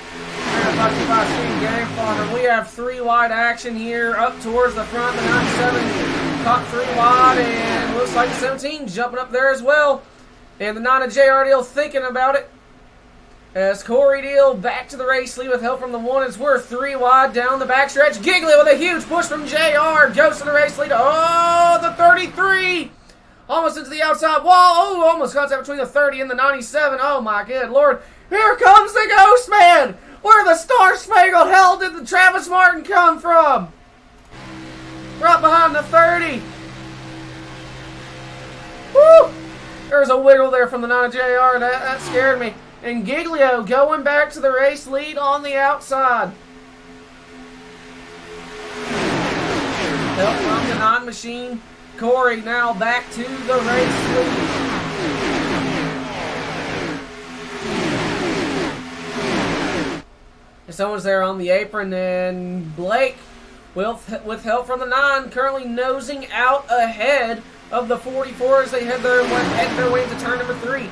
Game Farmer. We have 3 wide action here up towards the front. The 97 caught 3 wide, and looks like the 17 jumping up there as well. And the 9 of JR Deal thinking about it. As Corey Deal back to the race lead with help from the 1. It's worth 3 wide down the backstretch. Giglio with a huge push from JR. Goes to the race lead. Oh, the 33. Almost into the outside wall. Oh, almost contact between the 30 and the 97. Oh, my good Lord. Here comes the Ghost Man. Where the star-spangled hell did the Travis Martin come from? Right behind the 30. Woo! There's a wiggle there from the 9 JR. That scared me. And Giglio going back to the race lead on the outside. Help from the 9 machine. Corey now back to the race lead. Someone's there on the apron, and Blake, with help from the 9, currently nosing out ahead of the 44 as they head their way into turn number 3.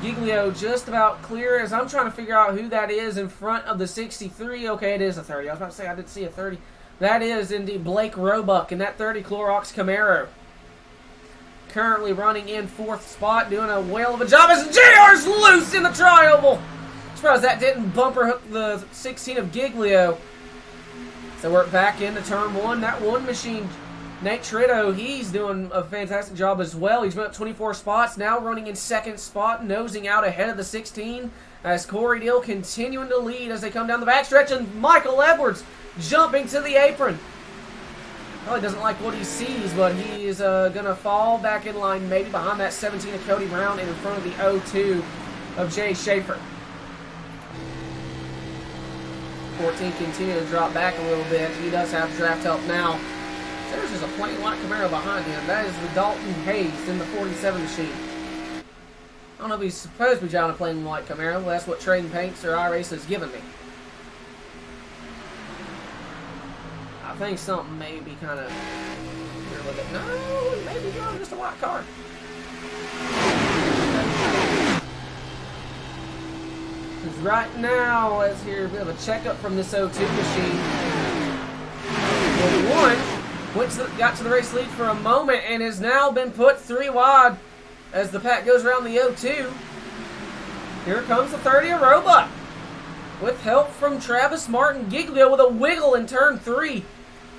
Giglio just about clear as I'm trying to figure out who that is in front of the 63. Okay, it is a 30. I was about to say I did see a 30. That is indeed Blake Roebuck in that 30 Clorox Camaro. Currently running in 4th spot, doing a whale of a job as JR's loose in the tri-oval. Surprised that didn't bumper hook the 16 of Giglio. So we're back into turn 1. That 1 machine, Nate Trito, he's doing a fantastic job as well. He's been up 24 spots, now running in 2nd spot, nosing out ahead of the 16. As Corey Deal continuing to lead as they come down the backstretch, and Michael Edwards jumping to the apron. Probably doesn't like what he sees, but he's going to fall back in line, maybe behind that 17 of Cody Brown and in front of the 02 of Jay Schaefer. 14 continuing to drop back a little bit. He does have draft help now. There's just a plain white Camaro behind him. That is the Dalton Hayes in the 47 machine. I don't know if he's supposed to be driving a plain white Camaro. Well, that's what Trading Paints or iRace has given me. I think something may be kind of weird with it. No, he may be driving just a white car. Because right now, let's hear a bit of a checkup from this 02 machine. Well, 1 got to the race lead for a moment and has now been put 3 wide as the pack goes around the 02. Here comes the 30 of Roebuck with help from Travis Martin. Giglio with a wiggle in turn 3.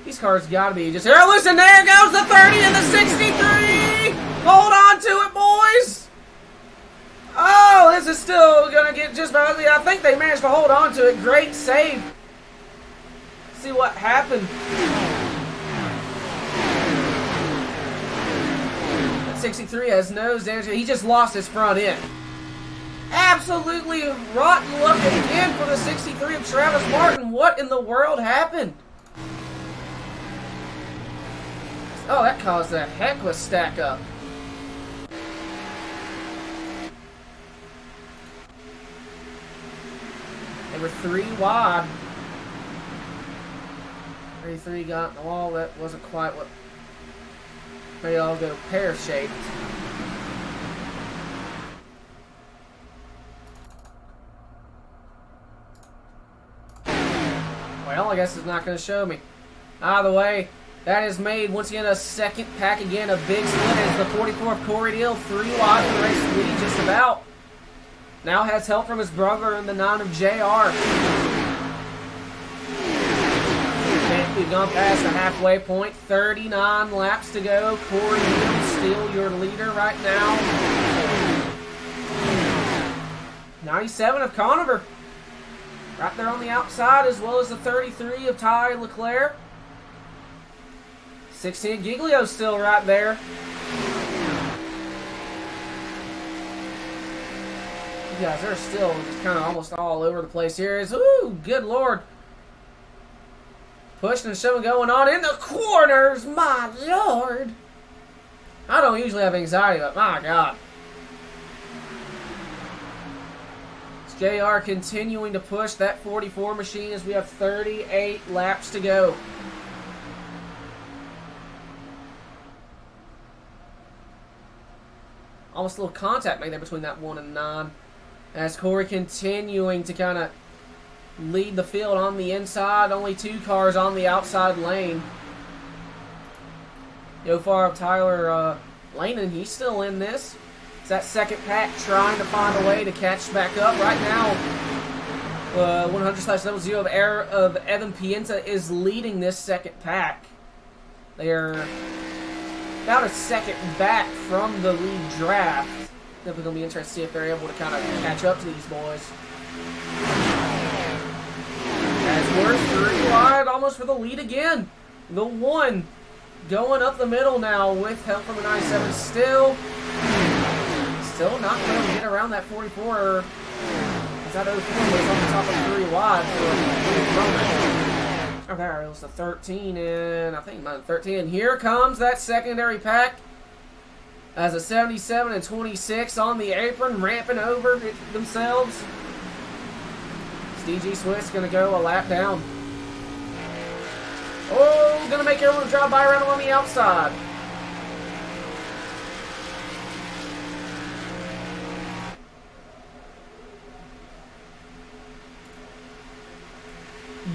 These cars got to be just here. Listen, there goes the 30 and the 63. Hold on to it, boys. Oh, this is still going to get just about ugly. I think they managed to hold on to it. Great save. Let's see what happened. That 63 has nose damage. He just lost his front end. Absolutely rotten luck again for the 63 of Travis Martin. What in the world happened? Oh, that caused a heck of a stack up. They were 3 wide. 33 got in the wall. That wasn't quite what made it all go pear-shaped. Well, I guess it's not going to show me. Either way, that has made, once again, a second pack again. A big split as the 44th Corey Deal, 3 wide in the race lead just about. Now has help from his brother in the 9 of JR. We've gone past the halfway point. 39 laps to go. Corey Deal still your leader right now. 97 of Conover. Right there on the outside, as well as the 33 of Ty Leclerc. 16 Giglio still right there. You guys are still just kind of almost all over the place here. Ooh, good Lord. Pushing and shoving going on in the corners. My Lord. I don't usually have anxiety, but my God. It's JR continuing to push that 44 machine as we have 38 laps to go. Almost a little contact made there between that 1 and 9. As Corey continuing to kind of lead the field on the inside. Only 2 cars on the outside lane. Yofar of Tyler Lanen, he's still in this. It's that second pack trying to find a way to catch back up. Right now, 100/00 of Evan Pienta is leading this second pack. They are about a second back from the lead draft. Definitely going to be interesting to see if they're able to kind of catch up to these boys. As we're 3 wide, almost for the lead again. The 1 going up the middle now with help from the 97. Still not going to get around that 44. That 04 was on the top of 3 wide for a moment. Oh, there it was the 13, and I think 13. And here comes that secondary pack as a 77 and 26 on the apron, ramping over themselves. DG Swiss going to go a lap down. Oh, going to make everyone drive by around on the outside.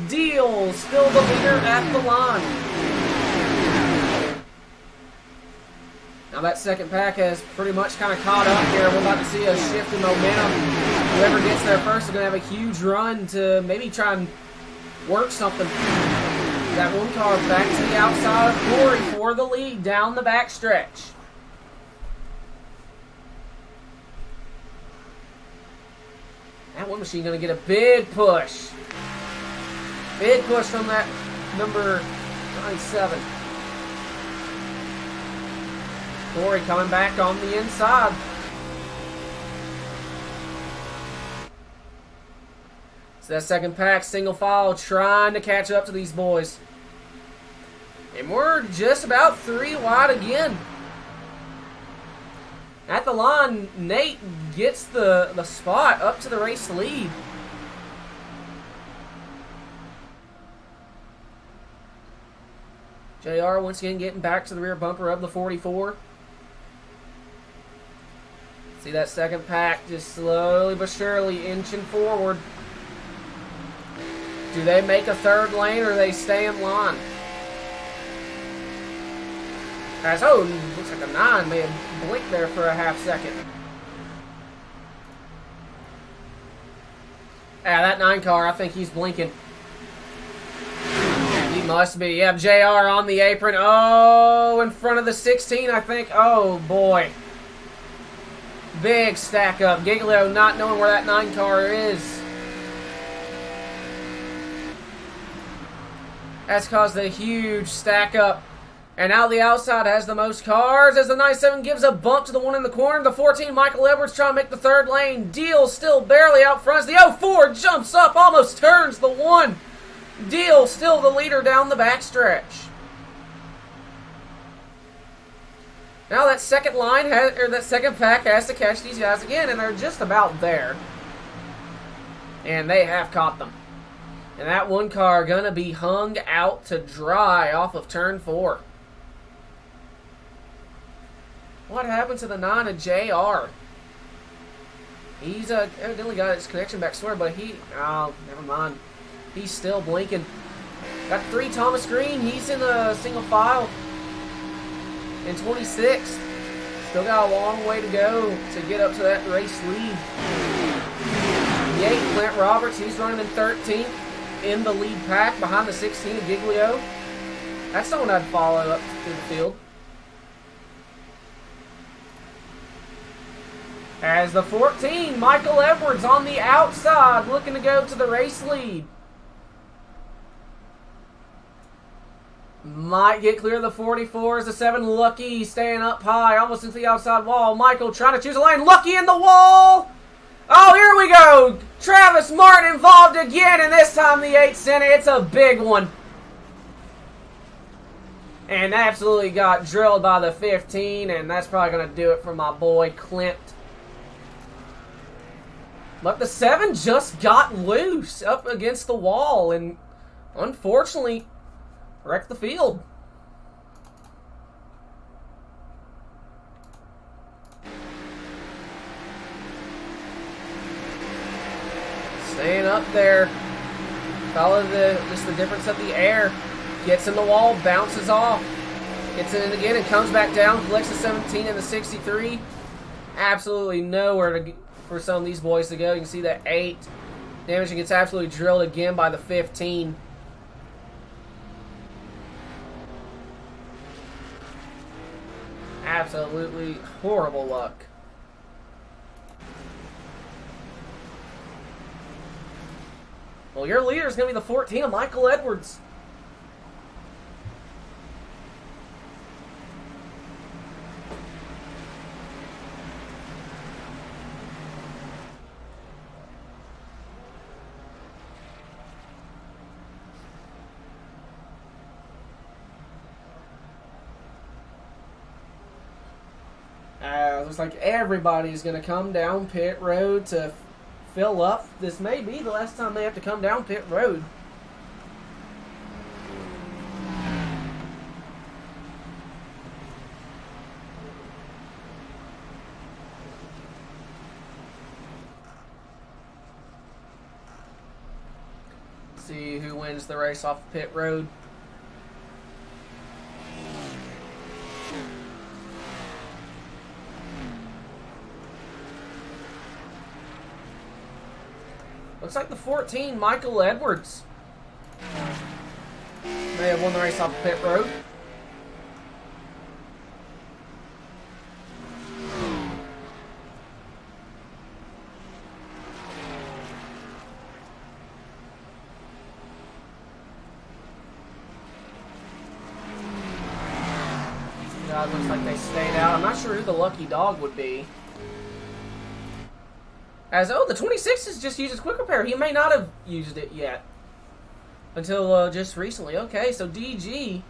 Deal still the leader at the line. Now that second pack has pretty much kind of caught up here. We're about to see a shift in momentum. Whoever gets there first is going to have a huge run to maybe try and work something. That 1 car back to the outside of Corey for the lead down the backstretch. That 1 machine going to get a big push. Big push from that number 97. Corey coming back on the inside. So that second pack, single file, trying to catch up to these boys. And we're just about 3 wide again. At the line, Nate gets the spot up to the race lead. JR once again getting back to the rear bumper of the 44. See that second pack just slowly but surely inching forward. Do they make a 3rd lane or do they stay in line? As, looks like a 9 may have blinked there for a half second. That 9 car, I think he's blinking. He must be. Yeah, JR on the apron. Oh, in front of the 16, I think. Oh, boy. Big stack up. Giglio not knowing where that 9 car is. That's caused a huge stack up. And now the outside has the most cars as the 97 gives a bump to the 1 in the corner. The 14, Michael Edwards, trying to make the 3rd lane. Deal still barely out front. The 04 jumps up, almost turns the 1. Deal still the leader down the backstretch. Now that second line that second pack has to catch these guys again, and they're just about there. And they have caught them. And that 1 car gonna be hung out to dry off of turn 4. What happened to the 9 of JR? He's evidently got his connection back somewhere, but never mind. He's still blinking. Got 3 Thomas Green. He's in a single file. In 26th. Still got a long way to go to get up to that race lead. The 8, Clint Roberts. He's running in 13th in the lead pack behind the 16 of Giglio. That's someone I'd follow up to the field. As the 14, Michael Edwards on the outside looking to go to the race lead. Might get clear of the 44s. The 7, Lucky, staying up high, almost into the outside wall. Michael trying to choose a lane. Lucky in the wall. Oh, here we go. Travis Martin involved again, and this time the 8 center. It's a big one. And absolutely got drilled by the 15, and that's probably going to do it for my boy Clint. But the 7 just got loose up against the wall, and unfortunately wrecked the field. up there. Follow just the difference of the air. Gets in the wall, bounces off. Gets in it again and comes back down. Collects the 17 and the 63. Absolutely nowhere for some of these boys to go. You can see that 8. Damage and gets absolutely drilled again by the 15. Absolutely horrible luck. Well, your leader is going to be the 14 of Michael Edwards. Looks like everybody's going to come down pit road to fill up. This may be the last time they have to come down pit road. See who wins the race off pit road. Looks like the 14, Michael Edwards, may have won the race off pit road. God, looks like they stayed out. I'm not sure who the lucky dog would be. The 26 has just used his quick repair. He may not have used it yet until just recently. Okay, so DG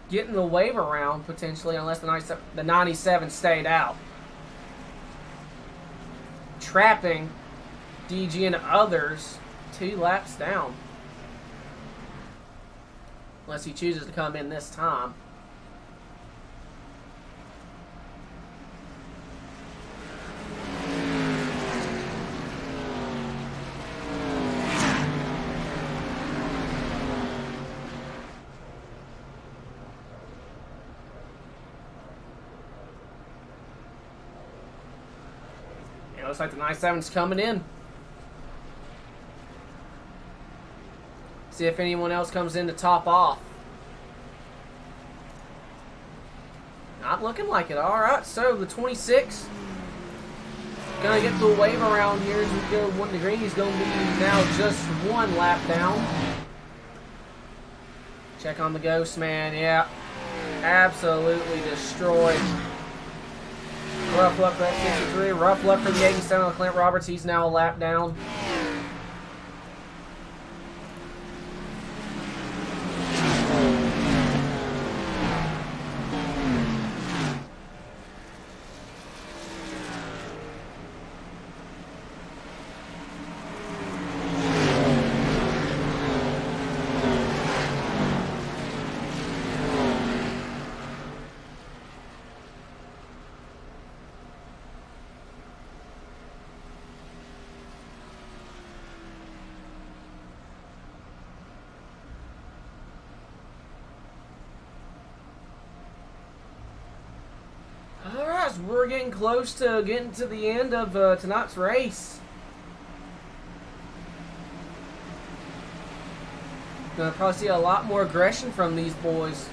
getting the wave around potentially, unless the 97 stayed out. Trapping DG and others 2 laps down. Unless he chooses to come in this time. Looks like the 97's coming in. See if anyone else comes in to top off. Not looking like it. Alright, so the 26 gonna get the wave around here as we go 1 to green. He's gonna be now just 1 lap down. Check on the Ghost Man. Yeah, absolutely destroyed. Rough luck for that 63. Rough luck for the 87 of Clint Roberts. He's now a lap down. We're getting close to getting to the end of tonight's race. Gonna probably see a lot more aggression from these boys.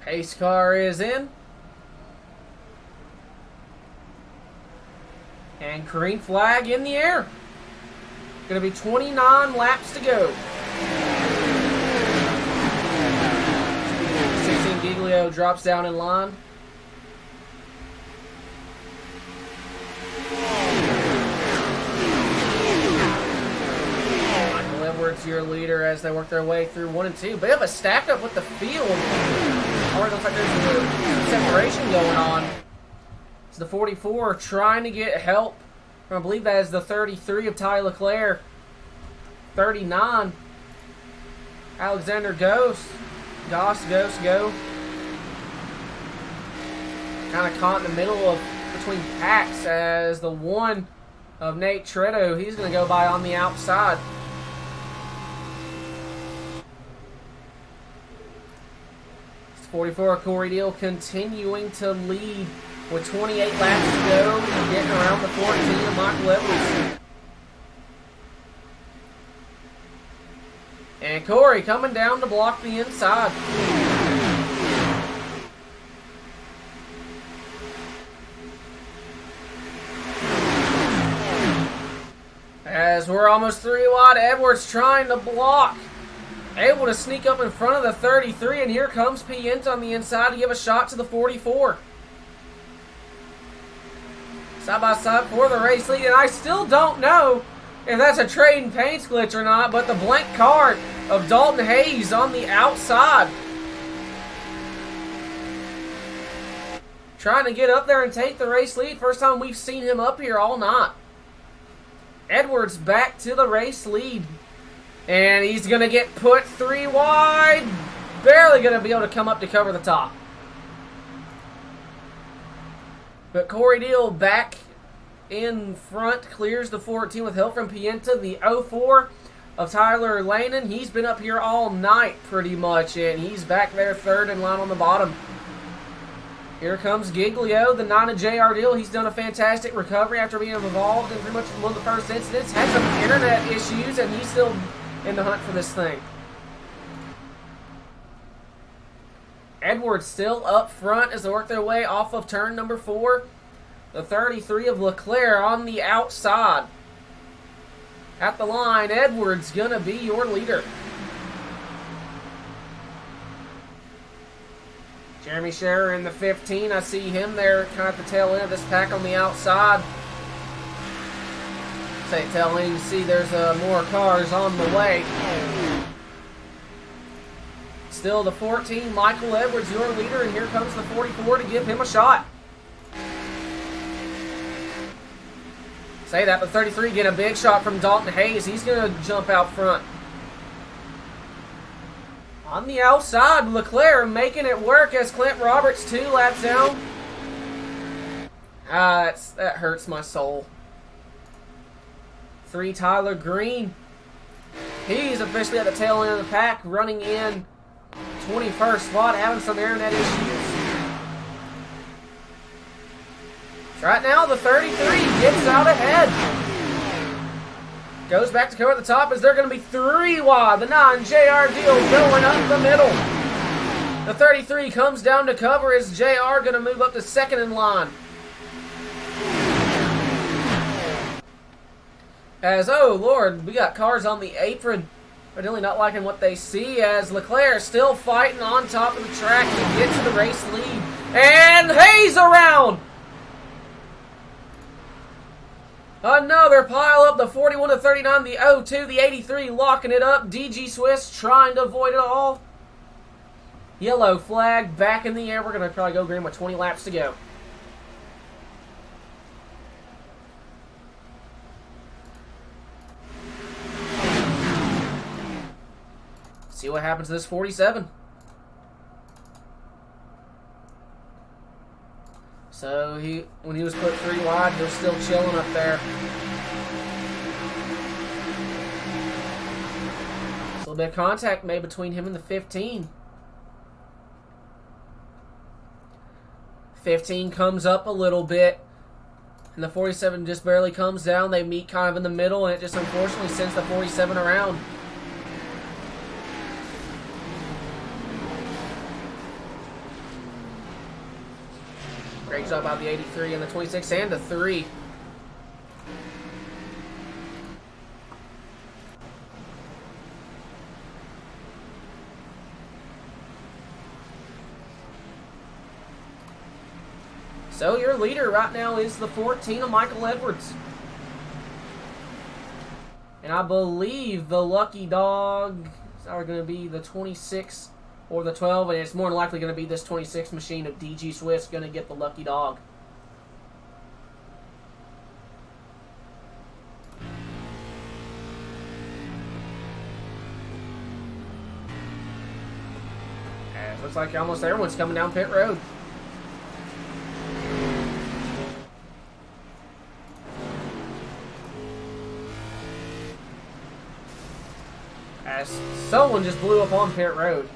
Pace car is in. And green flag in the air. Going to be 29 laps to go. 16 Giglio drops down in line. Michael Edwards as they work their way through 1 and 2. Bit of a stacked up with the field. Already looks like there's a separation going on. It's the 44 trying to get help from, I believe that is the 33 of Ty Leclerc. 39. Alexander Goss. Go. Kind of caught in the middle of between packs as the 1 of Nate Tretto, he's going to go by on the outside. It's 44 Corey Deal continuing to lead with 28 laps to go, getting around the 14 of Michael Edwards. And Corey coming down to block the inside. As we're almost 3 wide, Edwards trying to block. Able to sneak up in front of the 33, and here comes Pienta on the inside to give a shot to the 44. Side by side for the race lead, and I still don't know if that's a trading paints glitch or not, but the blank card of Dalton Hayes on the outside. Trying to get up there and take the race lead. First time we've seen him up here all night. Edwards back to the race lead. And he's going to get put 3 wide. Barely going to be able to come up to cover the top. But Corey Deal back in front. Clears the 14 with help from Pienta. The 04 of Tyler Lanin. He's been up here all night pretty much. And he's back there third in line on the bottom. Here comes Giglio, the 9 of JR Deal. He's done a fantastic recovery after being involved in pretty much one of the first incidents. Had some internet issues, and he's still in the hunt for this thing. Edwards still up front as they work their way off of turn number 4. The 33 of Leclerc on the outside. At the line, Edwards going to be your leader. Jeremy Scherer in the 15. I see him there kind of at the tail end of this pack on the outside. Say tail end, you see there's more cars on the way. Still the 14, Michael Edwards, your leader, and here comes the 44 to give him a shot. Say that, but 33 get a big shot from Dalton Hayes. He's going to jump out front. On the outside, Leclerc making it work as Clint Roberts 2 laps down. That hurts my soul. 3, Tyler Green. He's officially at the tail end of the pack, running in 21st spot, having some internet issues. So right now, the 33 gets out ahead. Goes back to cover the top as they're going to be 3 wide. The 9, JR Deal going up the middle. The 33 comes down to cover as JR going to move up to second in line. As, oh Lord, we got cars on the apron. Really not liking what they see as Leclerc still fighting on top of the track to get to the race lead. And Hayes around! Another pile up, the 41 to 39, the 02, the 83 locking it up. DG Swiss trying to avoid it all. Yellow flag back in the air. We're going to try to go green with 20 laps to go. See what happens to this 47. So when he was put 3 wide, he was still chilling up there. A little bit of contact made between him and the 15. 15 comes up a little bit, and the 47 just barely comes down. They meet kind of in the middle, and it just unfortunately sends the 47 around. Great job by the 83 and the 26 and the 3. So your leader right now is the 14 of Michael Edwards. And I believe the lucky dog are going to be the 26 or the 12, and it's more than likely going to be this 26 machine of DG Swiss going to get the lucky dog. And it looks like almost everyone's coming down pit road. As someone just blew up on pit road.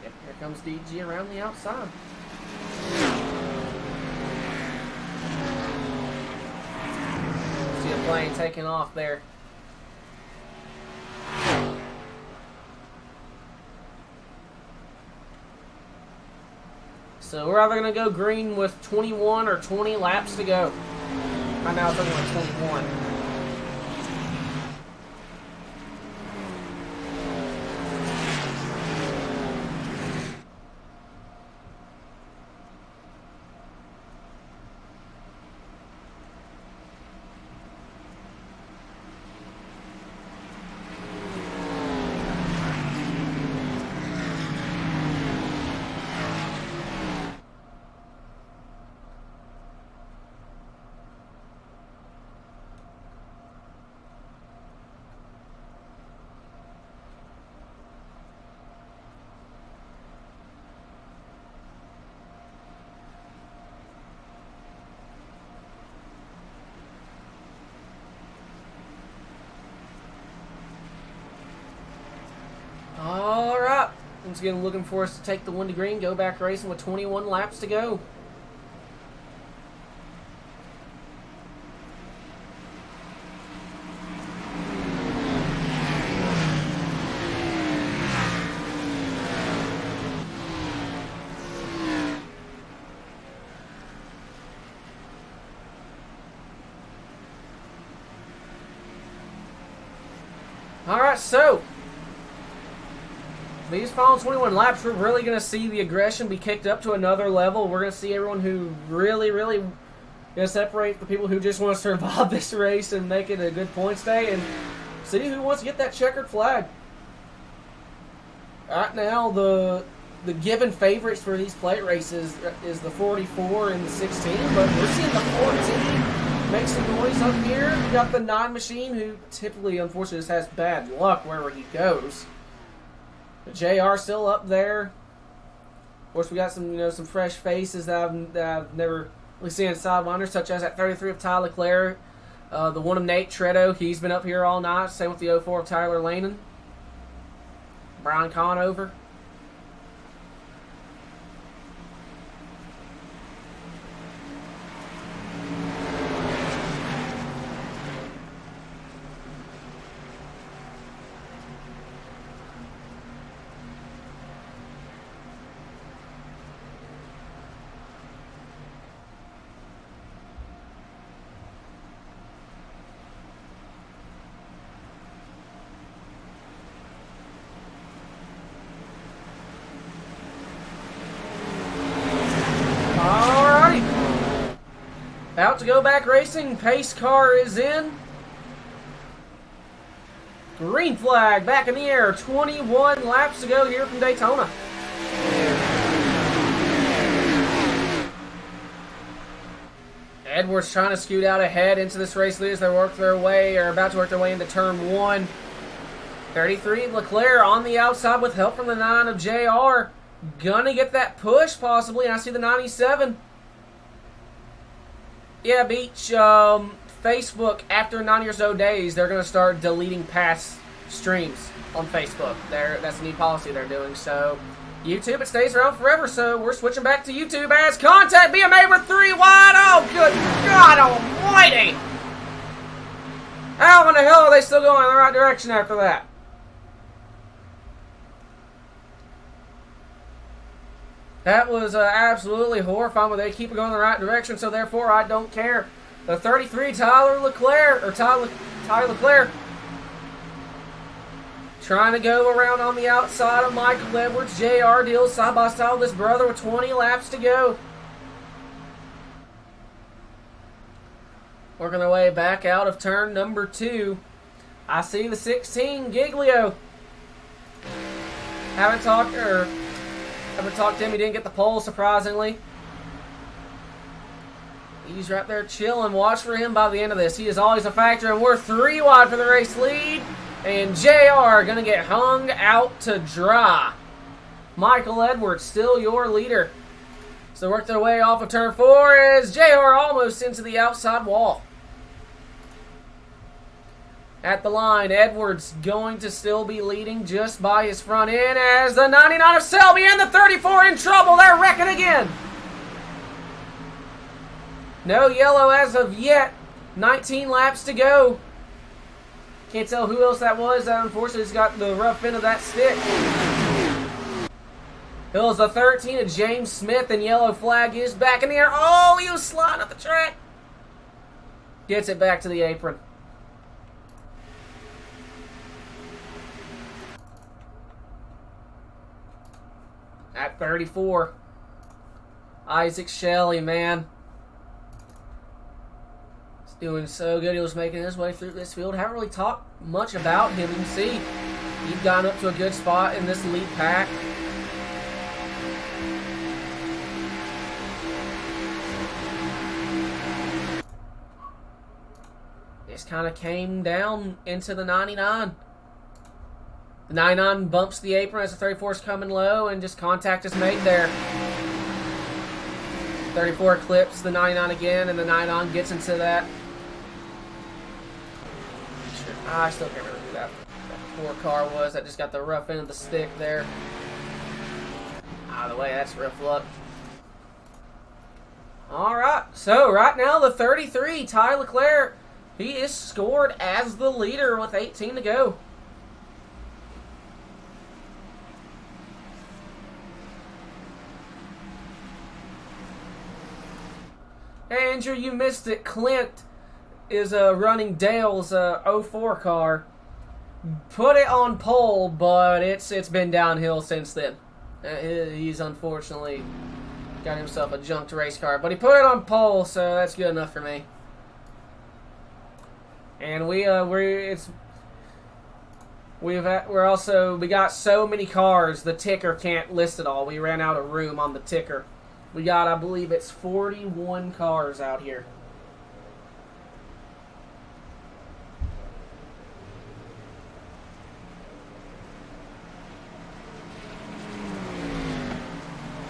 Yep, here comes DG around the outside. See a plane taking off there. So we're either going to go green with 21 or 20 laps to go. Right now it's only like 21. Alright, once again looking for us to take the one to green, go back racing with 21 laps to go. Alright, so these final 21 laps, we're really going to see the aggression be kicked up to another level. We're going to see everyone who really going to separate the people who just want to survive this race and make it a good points day, and see who wants to get that checkered flag. Right now, the given favorites for these plate races is the 44 and the 16, but we're seeing the 14 make some noise up here. We got the 9 machine, who typically, unfortunately, just has bad luck wherever he goes. The JR still up there. Of course, we got some some fresh faces that I've never really seen in Sidewinders, such as that 33 of Ty Leclerc, the 1 of Nate Tretto. He's been up here all night. Same with the 04 of Tyler Lanin. Brian Conover. Out to go back racing. Pace car is in. Green flag back in the air. 21 laps to go here from Daytona. Edwards trying to scoot out ahead into this race lead as they work their way, or about to work their way into turn 1. 33 Leclerc on the outside with help from the 9 of JR. Gonna get that push possibly. And I see the 97. Yeah, Beach, Facebook, after 90 or so days, they're going to start deleting past streams on Facebook. That's a new policy they're doing. So, YouTube, it stays around forever. So, we're switching back to YouTube as contact BMA with 3 wide. Oh, good God almighty! How in the hell are they still going in the right direction after that? That was absolutely horrifying, but they keep it going in the right direction, so therefore I don't care. The 33, Ty Leclerc, Trying to go around on the outside of Michael Edwards. JR deals side by side with his brother with 20 laps to go. Working their way back out of turn number 2. I see the 16, Giglio. Haven't talked to him. He didn't get the pole, surprisingly. He's right there chilling. Watch for him by the end of this. He is always a factor, and we're 3 wide for the race lead. And JR going to get hung out to dry. Michael Edwards, still your leader. So work their way off of turn 4 as JR almost into the outside wall. At the line, Edwards going to still be leading just by his front end as the 99 of Selby and the 34 in trouble. They're wrecking again. No yellow as of yet. 19 laps to go. Can't tell who else that was. That unfortunately has got the rough end of that stick. Hills the 13 of James Smith, and yellow flag is back in the air. Oh, he was sliding up the track. Gets it back to the apron. At 34, Isaac Shelley, man. He's doing so good. He was making his way through this field. Haven't really talked much about him. You can see he's gotten up to a good spot in this lead pack. Just kind of came down into the 99. The 99 bumps the apron as the 34 is coming low, and just contact is made there. 34 clips the 99 again, and the 99 gets into that. I still can't remember who that poor car was that just got the rough end of the stick there. Out of the way, that's rough luck. Alright, so right now the 33, Ty Leclerc, he is scored as the leader with 18 to go. Andrew, you missed it. Clint is running Dale's 04 car. Put it on pole, but it's been downhill since then. He's unfortunately got himself a junked race car, but he put it on pole, so that's good enough for me. And we got so many cars, the ticker can't list it all. We ran out of room on the ticker. We got, I believe it's 41 cars out here.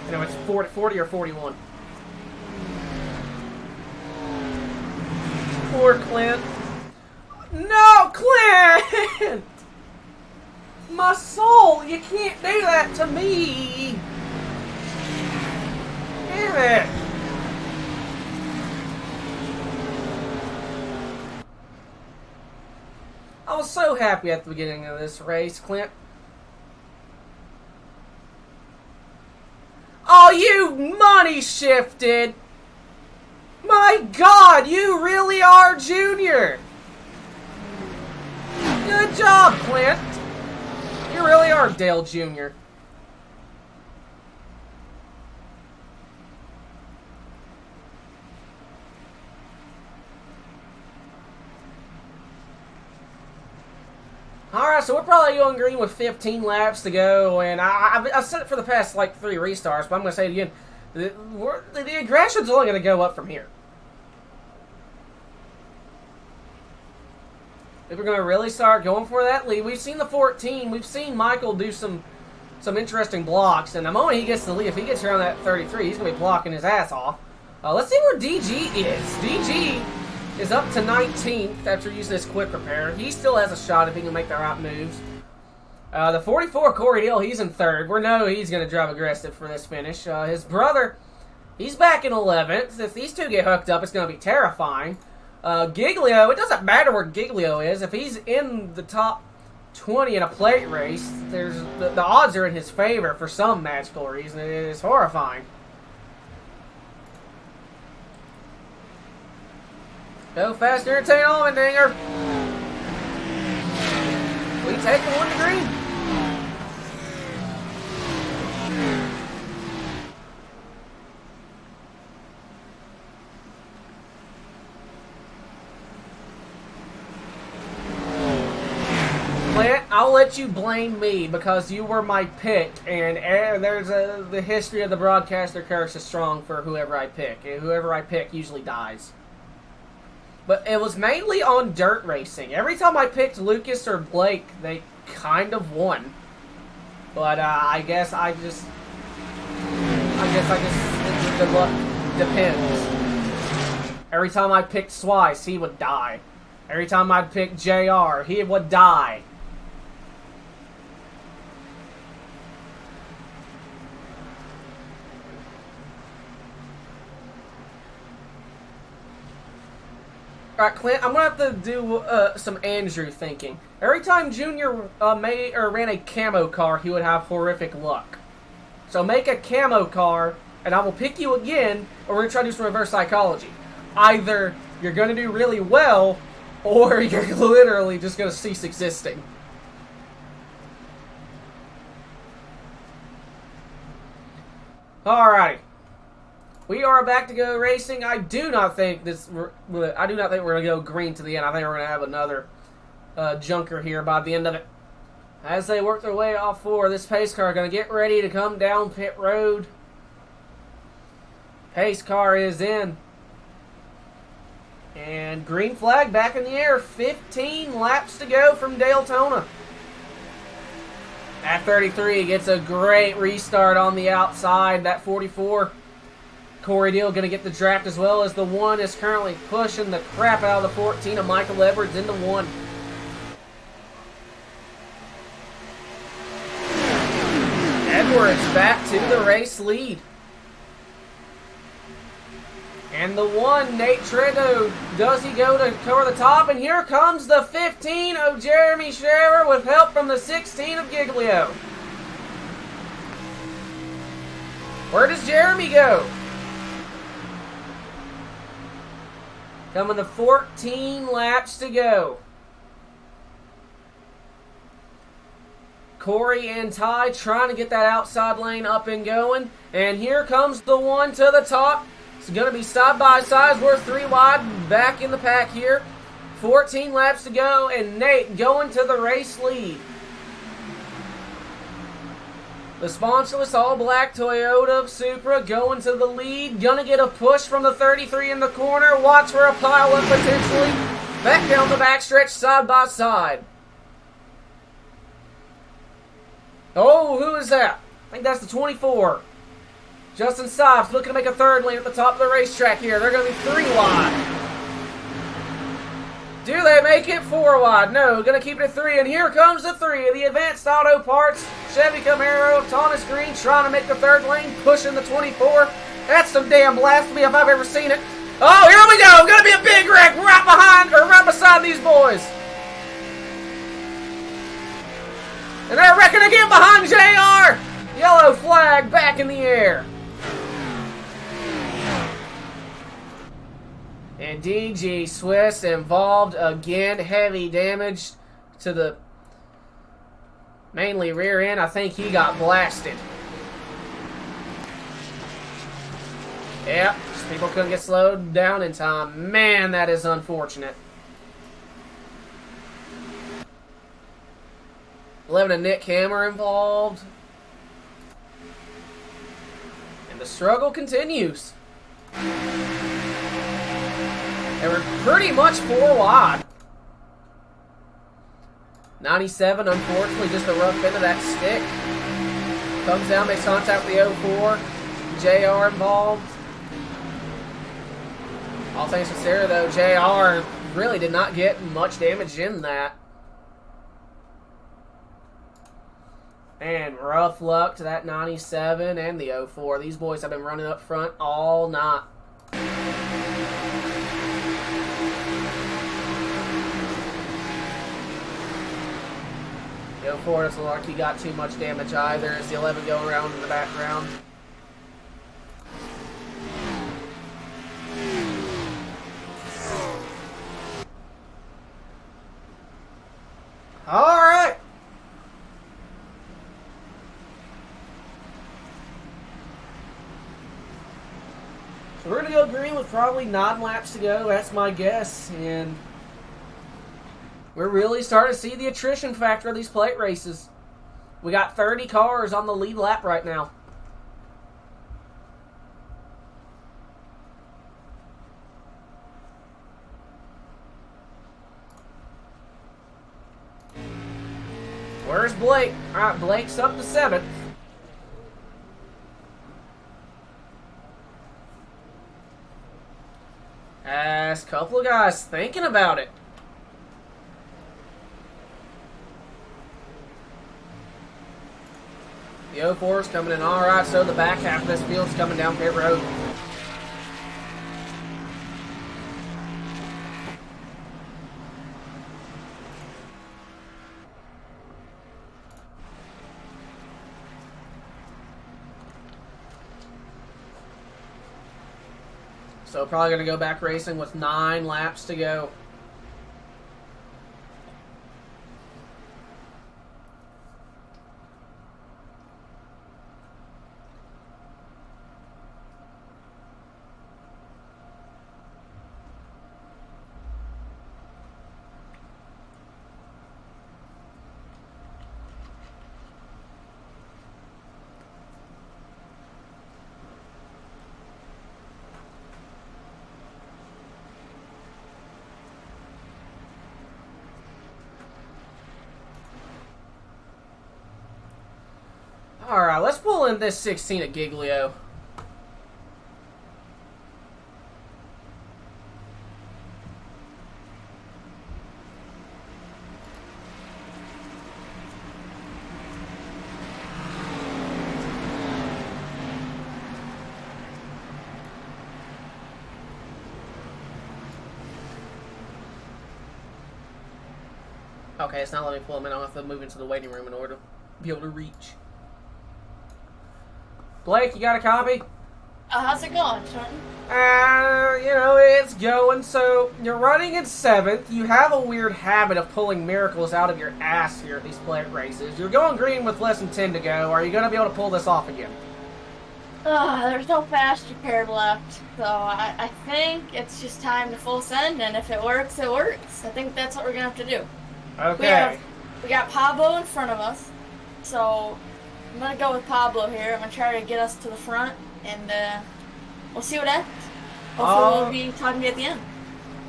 No, it's 40 or 41. Poor Clint. No, Clint! My soul, you can't do that to me. Damn it. I was so happy at the beginning of this race, Clint. Oh, you money shifted. My God, you really are Junior. Good job, Clint. You really are Dale Jr. Alright, so we're probably going green with 15 laps to go, and I've said it for the past, 3 restarts, but I'm going to say it again. The aggression's only going to go up from here. If we're going to really start going for that lead, we've seen the 14, we've seen Michael do some interesting blocks, and the moment he gets the lead, if he gets around that 33, he's going to be blocking his ass off. Let's see where DG is. DG is up to 19th after using his quick repair. He still has a shot if he can make the right moves. The 44, Corey Hill, he's in 3rd. We know he's going to drive aggressive for this finish. His brother, he's back in 11th. If these two get hooked up, it's going to be terrifying. Giglio, it doesn't matter where Giglio is. If he's in the top 20 in a plate race, the odds are in his favor for some magical reason. It is horrifying. Go faster, entertain Allmendinger. We take the one to green. Clint, I'll let you blame me because you were my pick, and there's the history of the broadcaster curse is strong for whoever I pick, and whoever I pick usually dies. But it was mainly on dirt racing. Every time I picked Lucas or Blake, they kind of won. But I guess the luck depends. Every time I picked Swice, he would die. Every time I picked JR, he would die. Alright, Clint, I'm going to have to do some Andrew thinking. Every time Junior ran a camo car, he would have horrific luck. So make a camo car, and I will pick you again, or we're going to try to do some reverse psychology. Either you're going to do really well, or you're literally just going to cease existing. Alrighty. We are back to go racing. I do not think we're going to go green to the end. I think we're going to have another junker here by the end of it. As they work their way off four, this pace car going to get ready to come down pit road. Pace car is in. And green flag back in the air. 15 laps to go from Daytona. At 33 gets a great restart on the outside. That 44. Corey Deal going to get the draft as well as the 1 is currently pushing the crap out of the 14 of Michael Edwards into 1. Edwards back to the race lead. And the 1, Nate Tredo, does he go to cover the top? And here comes the 15 of Jeremy Scherer with help from the 16 of Giglio. Where does Jeremy go? Coming to 14 laps to go. Corey and Ty trying to get that outside lane up and going. And here comes the 1 to the top. It's going to be side by side. We're 3 wide back in the pack here. 14 laps to go. And Nate going to the race lead. The sponsorless all-black Toyota Supra going to the lead. Gonna get a push from the 33 in the corner. Watch for a pile-up potentially. Back down the backstretch side by side. Oh, who is that? I think that's the 24. Justin Sipes looking to make a third lane at the top of the racetrack here. They're going to be 3 wide. Do they make it 4 wide? No, going to keep it at 3. And here comes the 3 of the Advanced Auto Parts. Chevy Camaro, Thomas Green trying to make the third lane, pushing the 24. That's some damn blasphemy if I've ever seen it. Oh, here we go. Going to be a big wreck right beside these boys. And they're wrecking again behind JR. Yellow flag back in the air. And DG Swiss involved again. Heavy damage to the mainly rear end. I think he got blasted. Yep, people couldn't get slowed down in time. Man, that is unfortunate. 11 of Nick Hammer involved. And the struggle continues. They were pretty much 4 wide. 97, unfortunately, just a rough end of that stick. Comes down, makes contact with the 04. JR involved. All things considered, though, JR really did not get much damage in that. And rough luck to that 97 and the 04. These boys have been running up front all night. The 04 doesn't look like he got too much damage either. Is the 11 going around in the background? Alright. So we're going to go green with probably 9 laps to go. That's my guess. And we're really starting to see the attrition factor of these plate races. We got 30 cars on the lead lap right now. Where's Blake? All right, Blake's up to 7th. As a couple of guys thinking about it. The 04's coming in all right, so the back half of this field's coming down pit road. So probably going to go back racing with 9 laps to go. Alright, let's pull in this 16 at Giglio. Okay, it's not letting me pull him in. I'll have to move into the waiting room in order to be able to reach. Blake, you got a copy? How's it going, Jordan? It's going. So, you're running in 7th. You have a weird habit of pulling miracles out of your ass here at these plate races. You're going green with less than 10 to go. Are you going to be able to pull this off again? There's no faster curve left, so I think it's just time to full send, and if it works, it works. I think that's what we're going to have to do. Okay. We got Pablo in front of us, so I'm going to go with Pablo here. I'm going to try to get us to the front, and we'll see what happens. Hopefully we'll be talking to you at the end.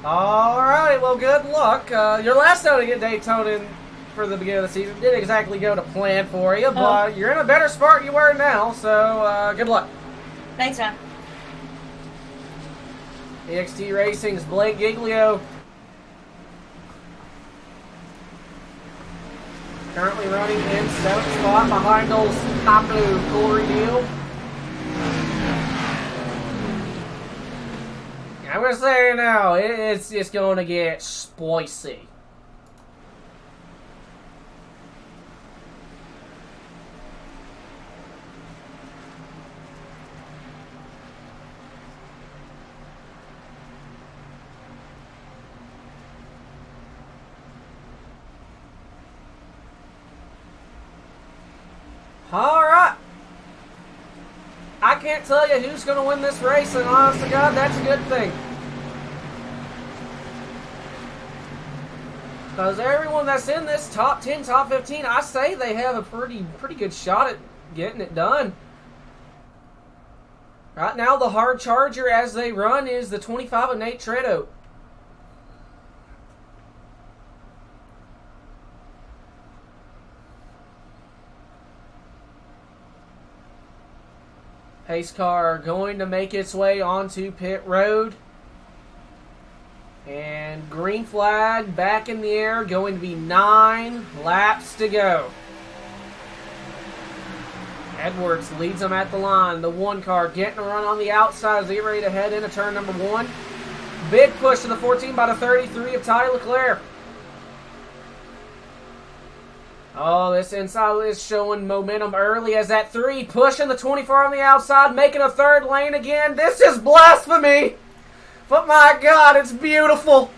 Alright, well, good luck. Your last outing at Daytona for the beginning of the season didn't exactly go to plan for you, but you're in a better spot than you were now, so good luck. Thanks, man. EXT Racing's Blake Giglio. Currently running in 7th spot behind old Tapu. Corey Deal. I'm going to say now, it's just going to get spicy. Alright. I can't tell you who's going to win this race, and honest to God, that's a good thing. Because everyone that's in this top 10, top 15, I say they have a pretty good shot at getting it done. Right now, the hard charger as they run is the 25 of Nate Tretto. Pace car going to make its way onto pit road. And green flag back in the air, going to be 9 laps to go. Edwards leads them at the line. The 1 car getting a run on the outside as they get ready to head into turn number 1. Big push to the 14 by the 33 of Ty Leclerc. Oh, this inside is showing momentum early as that 3 pushing the 24 on the outside, making a 3rd lane again. This is blasphemy. But my God, it's beautiful.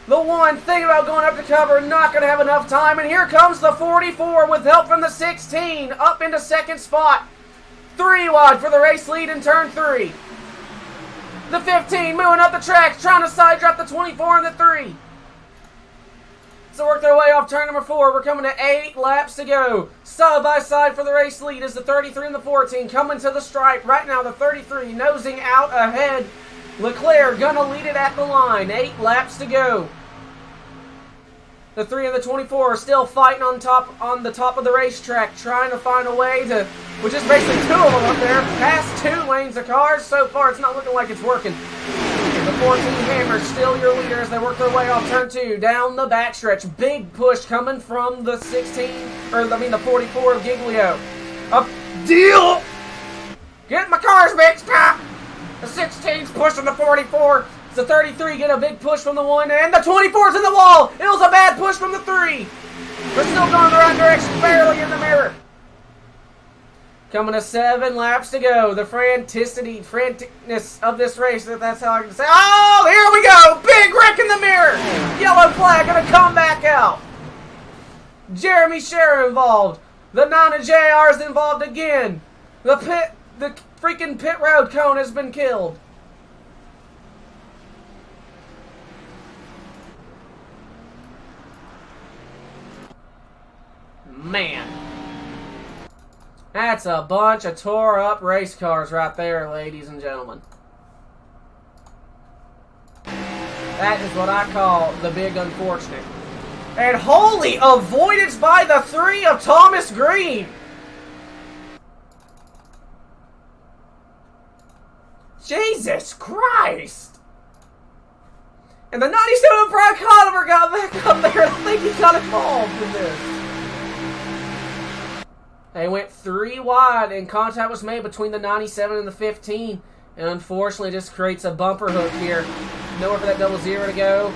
The 1 thinking about going up to cover, not going to have enough time. And here comes the 44 with help from the 16, up into 2nd spot. 3 wide for the race lead in turn 3. The 15 moving up the track, trying to side drop the 24 and the 3. So work their way off turn number 4. We're coming to 8 laps to go. Side by side for the race lead is the 33 and the 14 coming to the stripe. Right now the 33 nosing out ahead. Leclerc gonna lead it at the line. 8 laps to go. The 3 and the 24 are still fighting on the top of the racetrack, trying to find a way to, which is basically 2 of them up there, past 2 lanes of cars. So far it's not looking like it's working. The 14 Hammer still your leader as they work their way off turn 2 down the backstretch. Big push coming from the the 44 of Giglio. Up deal. Get my cars mixed up. The 16's pushing the 44. The 33 get a big push from the 1, and the 24's in the wall. It was a bad push from the 3. We're still going the right direction, barely in the mirror. Coming to 7 laps to go. The franticness of this race, if that's how I can say. Oh, here we go. Big wreck in the mirror. Yellow flag going to come back out. Jeremy Scherer involved. The 9 of JR is involved again. The freaking pit road cone has been killed. Man. That's a bunch of tore up race cars right there, ladies and gentlemen. That is what I call the big unfortunate. And holy avoidance by the 3 of Thomas Green. Jesus Christ. And the 97 Brian Conover got back up there. I think he got involved in this. They went 3 wide and contact was made between the 97 and the 15. And unfortunately, this creates a bumper hook here. Nowhere for that 00 to go.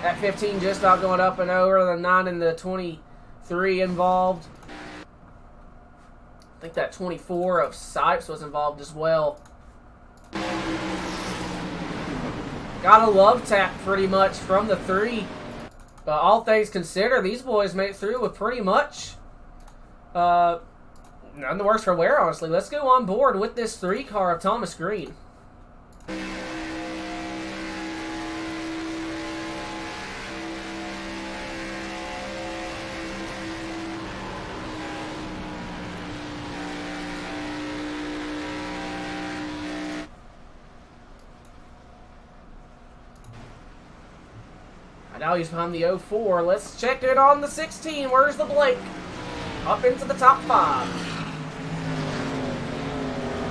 That 15 just about going up and over. The 9 and the 23 involved. I think that 24 of Sipes was involved as well. Got a love tap pretty much from the 3. But all things considered, these boys made it through with pretty much none the worse for wear, honestly. Let's go on board with this 3 car of Thomas Green. Now he's behind the 04. Let's check it on the 16. Where's the Blake? Up into the top 5.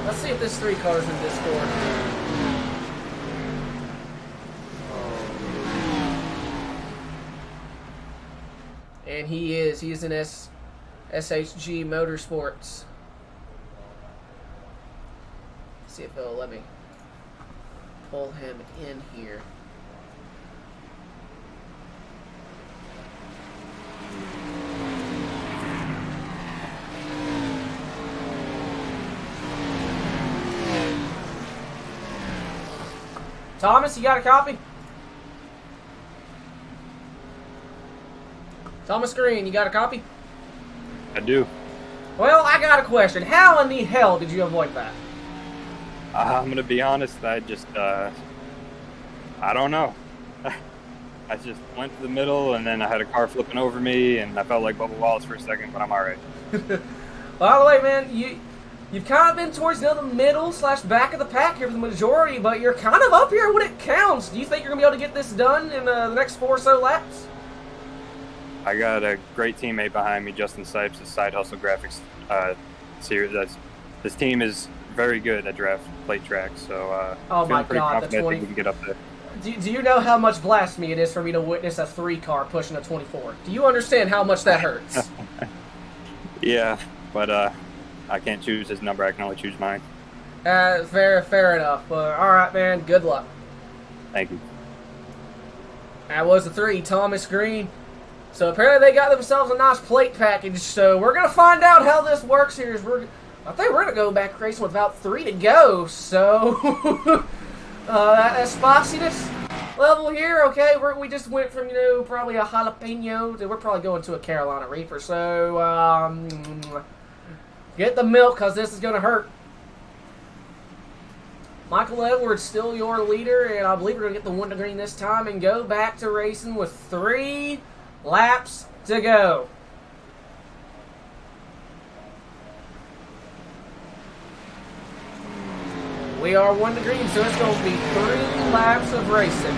Let's see if this 3 car's in Discord. And he is. He is in SHG Motorsports. Let's see if it'll let me pull him in here. Thomas, you got a copy? Thomas Green, you got a copy? I do. Well, I got a question. How in the hell did you avoid that? I'm going to be honest. I just, I don't know. I just went to the middle, and then I had a car flipping over me, and I felt like Bubba Wallace for a second, but I'm all right. By the way, man, you've kind of been towards the middle / back of the pack here for the majority, but you're kind of up here when it counts. Do you think you're going to be able to get this done in the next 4 or so laps? I got a great teammate behind me, Justin Sipes, his Side Hustle Graphics series. This team is very good at draft plate tracks, so oh my pretty God, confident we can get up there. Do you know how much blasphemy it is for me to witness a 3 car pushing a 24? Do you understand how much that hurts? Yeah, but I can't choose his number. I can only choose mine. Fair enough. All right, man. Good luck. Thank you. That was the 3, Thomas Green. So apparently they got themselves a nice plate package. So we're gonna find out how this works here. I think we're gonna go back racing with about 3 to go. So that spiciness level here. Okay, we just went from probably a jalapeno to we're probably going to a Carolina Reaper. So get the milk because this is gonna hurt. Michael Edwards still your leader, and I believe we're going to get the 1 to green this time and go back to racing with 3 laps to go. We are 1 to green, so it's going to be 3 laps of racing.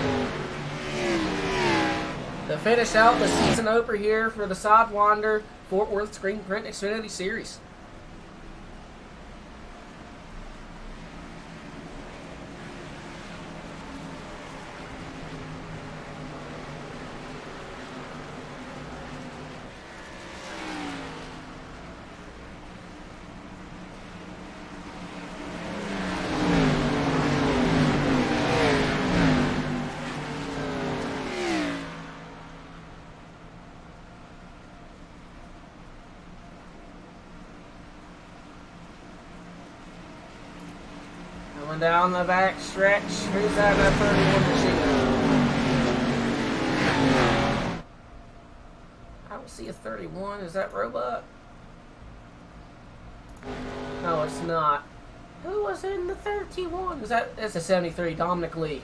To finish out the season opener here for the Sidewinder Fort Worth Screen Print Xfinity Series. Coming down the back stretch. Who's that? That 31 machine? I don't see a 31. Is that Roebuck? No, it's not. Who was in the 31? That's a 73, Dominic Lee.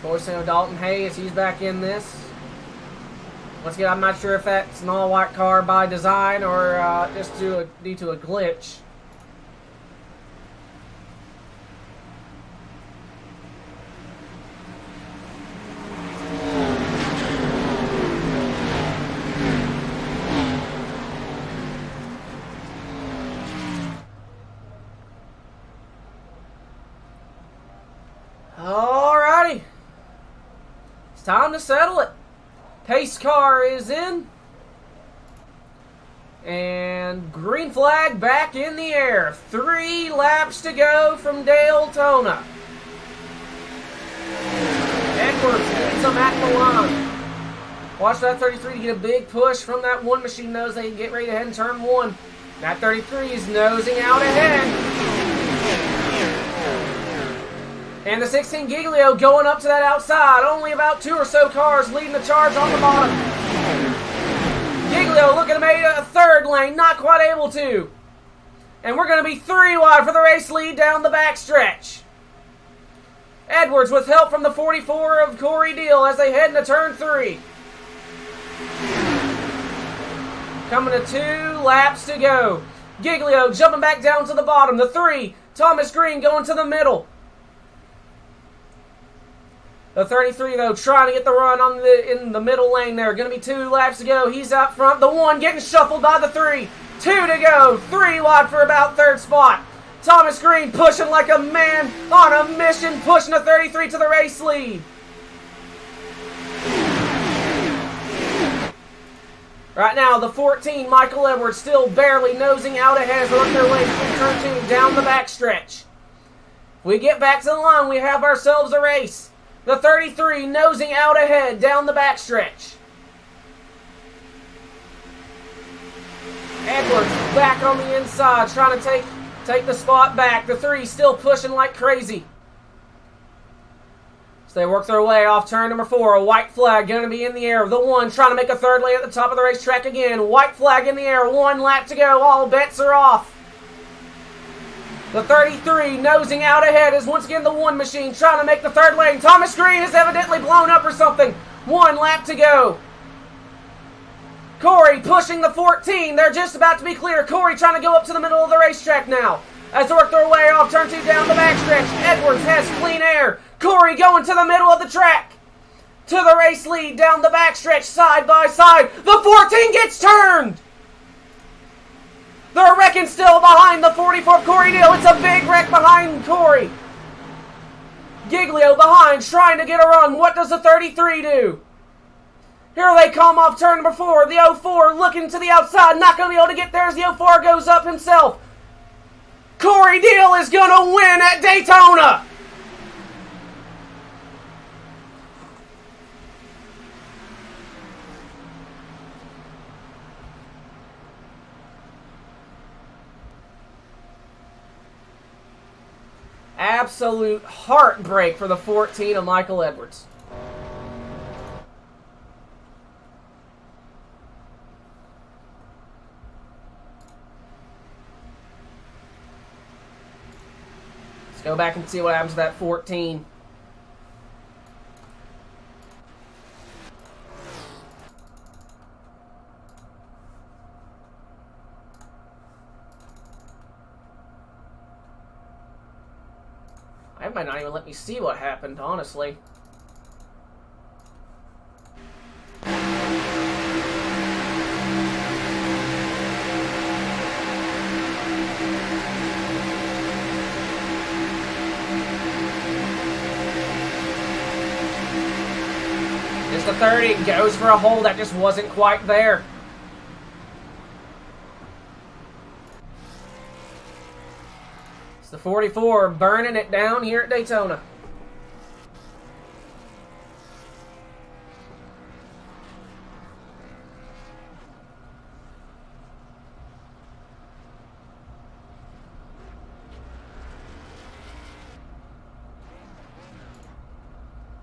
Voicing of Dalton Hayes, he's back in this. Once again, I'm not sure if that's an all-white car by design or just due to a glitch. Alrighty. It's time to settle it. Pace car is in. And green flag back in the air. 3 laps to go from Daytona. Edwards needs them at the line. Watch that 33 to get a big push from that 1 machine nose. They can get ready to head in turn 1. That 33 is nosing out ahead. And the 16 Giglio going up to that outside. Only about 2 or so cars leading the charge on the bottom. Giglio looking to make a 3rd lane. Not quite able to. And we're going to be 3 wide for the race lead down the backstretch. Edwards with help from the 44 of Corey Deal as they head into turn 3. Coming to 2 laps to go. Giglio jumping back down to the bottom. The 3, Thomas Green going to the middle. The 33, though, trying to get the run in the middle lane there. Going to be 2 laps to go. He's out front. The 1 getting shuffled by the 3. 2 to go. 3 wide for about 3rd spot. Thomas Green pushing like a man on a mission, pushing the 33 to the race lead. Right now, the 14, Michael Edwards, still barely nosing out ahead as they work their way through turn 2 down the backstretch. If we get back to the line, we have ourselves a race. The 33 nosing out ahead down the backstretch. Edwards back on the inside trying to take the spot back. The 3 still pushing like crazy. So they work their way off turn number 4. A white flag going to be in the air. The 1 trying to make a 3rd lane at the top of the racetrack again. White flag in the air. 1 lap to go. All bets are off. The 33 nosing out ahead is once again the 1 machine trying to make the 3rd lane. Thomas Green is evidently blown up or something. 1 lap to go. Corey pushing the 14. They're just about to be clear. Corey trying to go up to the middle of the racetrack now. As they work their way off turn 2 down the backstretch. Edwards has clean air. Corey going to the middle of the track. To the race lead down the backstretch side by side. The 14 gets turned. They're wrecking still behind the 44 of Corey Deal. It's a big wreck behind Corey. Giglio behind, trying to get a run. What does the 33 do? Here they come off turn number 4. The 04 looking to the outside. Not going to be able to get there as the 04 goes up himself. Corey Deal is going to win at Daytona. Absolute heartbreak for the 14 of Michael Edwards. Go back and see what happens to that 14. I might not even let me see what happened, honestly. Just a 30, goes for a hole that just wasn't quite there. It's the 44 burning it down here at Daytona.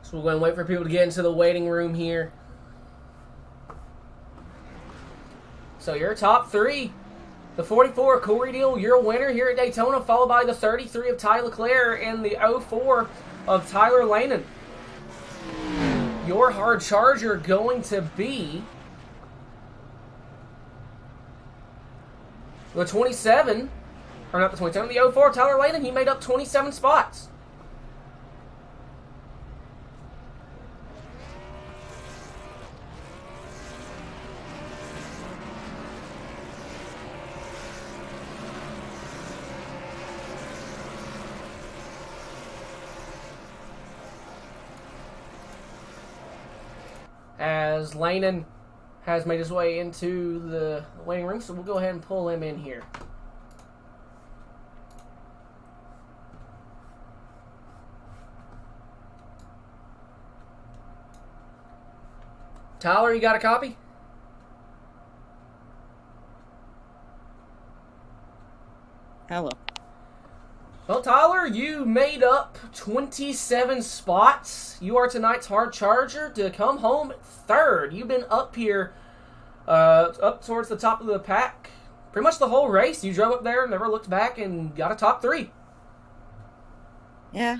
So we're going to wait for people to get into the waiting room here. So your top three. The 44, Corey Deal, your winner here at Daytona, followed by the 33 of Ty Leclerc and the 04 of Tyler Lanen. Your hard charger going to be the 27, or not the 27, the 04, Tyler Lanen. He made up 27 spots. As Lanen has made his way into the waiting room, so we'll go ahead and pull him in here. Tyler, you got a copy? Hello. Well, Tyler, you made up 27 spots. You are tonight's hard charger to come home third. You've been up here, up towards the top of the pack pretty much the whole race. You drove up there, never looked back, and got a top three. Yeah,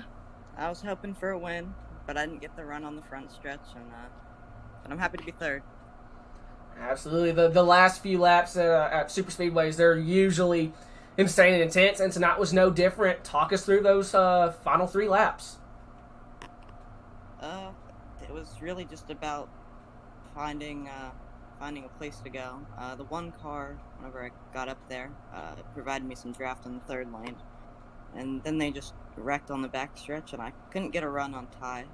I was hoping for a win, but I didn't get the run on the front stretch, but I'm happy to be third. Absolutely. The last few laps at super speedways, they're usually insane and intense, and tonight was no different. Talk us through those final 3 laps. It was really just about finding a place to go. The one car, whenever I got up there, provided me some draft in the third lane, and then they just wrecked on the back stretch, and I couldn't get a run on Ty.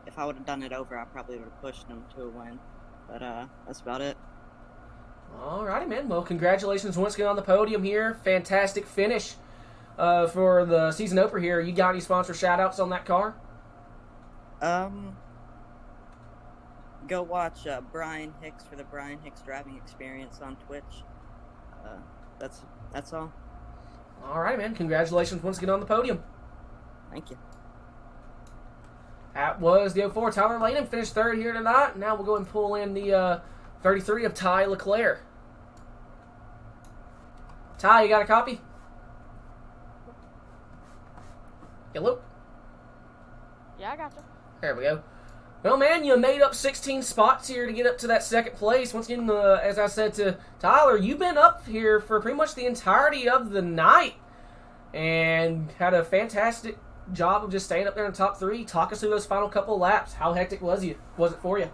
If I would have done it over, I probably would have pushed him to a win, but that's about it. Alrighty, man. Well, congratulations once again on the podium here. Fantastic finish for the season opener here. You got any sponsor shout-outs on that car? Go watch Brian Hicks for the Brian Hicks Driving Experience on Twitch. That's all. Alright, man. Congratulations once again on the podium. Thank you. That was the 04 Tyler Lanen, finished third here tonight. Now we'll go and pull in the 33 of Ty Leclerc. Ty, you got a copy? Hello? Yeah, I got you. There we go. Well, man, you made up 16 spots here to get up to that second place. Once again, as I said to Tyler, you've been up here for pretty much the entirety of the night and had a fantastic job of just staying up there in the top 3. Talk us through those final couple of laps. How hectic was it for you?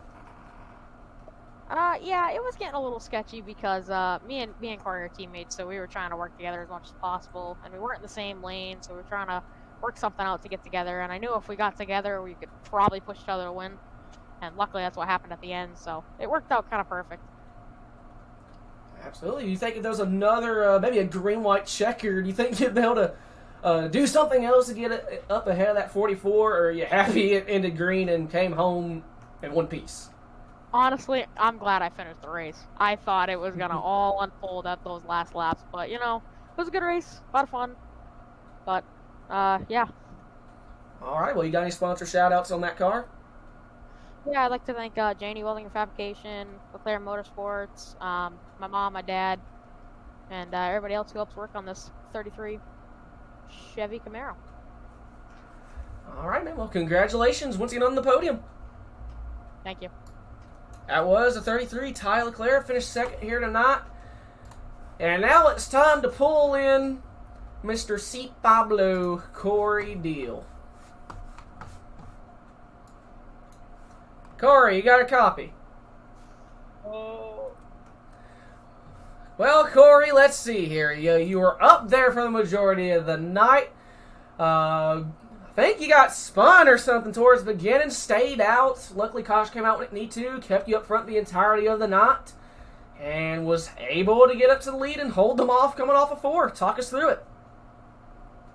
Yeah, it was getting a little sketchy because me and Corey are teammates, so we were trying to work together as much as possible, and we weren't in the same lane, so we were trying to work something out to get together. And I knew if we got together, we could probably push each other to win. And luckily, that's what happened at the end, so it worked out kind of perfect. Absolutely. You think if there was another, maybe a green-white checker, do you think you'd be able to do something else to get it up ahead of that 44, or are you happy it ended green and came home in one piece? Honestly, I'm glad I finished the race. I thought it was going to all unfold at those last laps, but, you know, it was a good race, a lot of fun, but, yeah. All right, well, you got any sponsor shout-outs on that car? Yeah, I'd like to thank Janie Welding and Fabrication, Leclerc Motorsports, my mom, my dad, and everybody else who helps work on this 33 Chevy Camaro. man. Well, congratulations once again on the podium. Thank you. That was a 33. Ty Leclerc finished second here tonight. And now it's time to pull in Mr. C. Pablo Corey Deal. Corey, you got a copy? Oh. Well, Corey, let's see here. You were up there for the majority of the night. I think you got spun or something towards the beginning, stayed out. Luckily, Kosh came out when it needed to, kept you up front the entirety of the night, and was able to get up to the lead and hold them off coming off of 4. Talk us through it.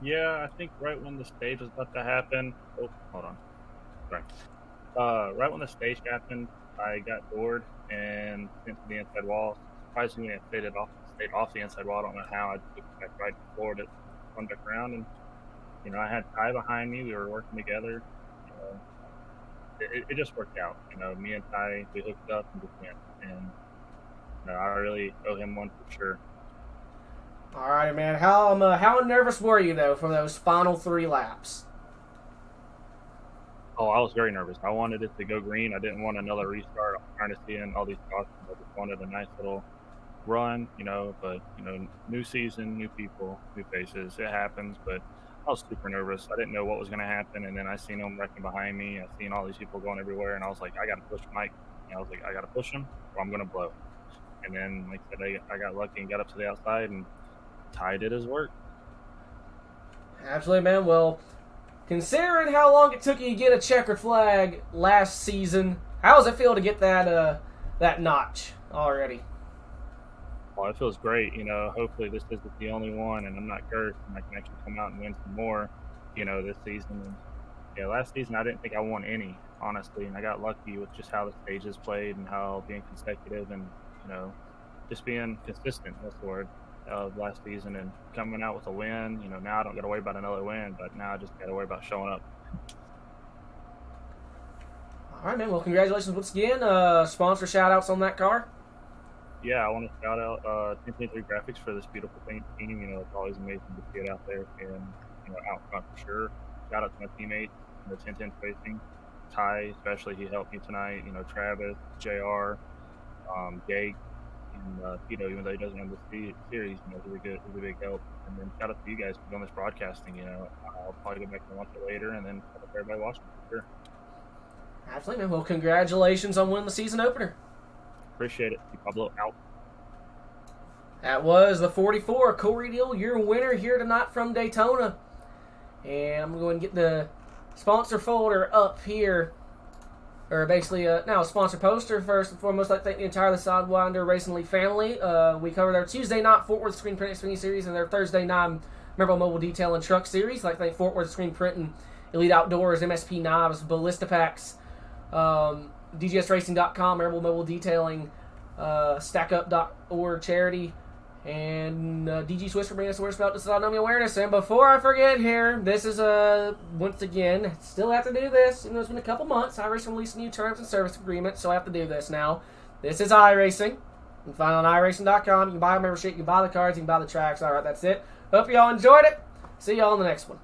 Yeah, I think right when the stage was about to happen. Oh, hold on. Sorry. Right when the stage happened, I got bored and went to the inside wall. Surprisingly, I stayed off the inside wall. I don't know how. I took it back right forward it, went back around, and I had Ty behind me. We were working together. It just worked out. Me and Ty, we hooked up and just went. And I really owe him one for sure. All right, man. How nervous were you though for those final 3 laps? Oh, I was very nervous. I wanted it to go green. I didn't want another restart. I was trying to see in all these cautions. I just wanted a nice little run, but new season, new people, new faces. It happens, but I was super nervous. I didn't know what was going to happen, and then I seen him wrecking behind me. I seen all these people going everywhere, and I was like, I got to push Mike. I was like, I got to push him, or I'm going to blow. And then, like I said, I got lucky and got up to the outside, and Ty did his work. Absolutely, man. Well, considering how long it took you to get a checkered flag last season, how does it feel to get that notch already? Well, it feels great. Hopefully this isn't the only one, and I'm not cursed, and I can actually come out and win some more, this season. And, yeah, last season I didn't think I won any, honestly, and I got lucky with just how the stages played and how being consecutive and, just being consistent, that's the word, of last season and coming out with a win. Now I don't got to worry about another win, but now I just got to worry about showing up. All right, man. Well, congratulations once again. Sponsor shout-outs on that car. Yeah, I want to shout out 1023 Graphics for this beautiful paint team. It's always amazing to see it out there and, out front for sure. Shout out to my teammates, 1010 Racing, Ty especially, he helped me tonight. Travis, JR, Jake, and Tito, even though he doesn't have the series, he's a big help. And then shout out to you guys for doing this broadcasting. I'll probably go back and watch it later, and then shout out to everybody watching for sure. Absolutely, man. Well, congratulations on winning the season opener. Appreciate it. Pablo out. That was the 44 Corey Deal, your winner here tonight from Daytona. And I'm going to get the sponsor folder up here. Or basically, now a sponsor poster. First and foremost, I'd like to thank the entire Sidewinder Racing League family. We covered their Tuesday night Fort Worth Screen Print Xfinity Series and their Thursday night Memorable Mobile Detail and Truck Series. I'd like to thank Fort Worth Screen Print and Elite Outdoors, MSP Knives, Ballista Packs, DGSRacing.com, Memorable Mobile Detailing, StackUp.org charity, and DG Swiss for bringing us awareness about dysautonomia awareness. And before I forget here, this is once again, still have to do this. It's been a couple months. iRacing released new terms and service agreement, so I have to do this now. This is iRacing. You can find it on iRacing.com. You can buy a membership, you can buy the cards, you can buy the tracks. Alright, that's it. Hope y'all enjoyed it. See y'all in the next one.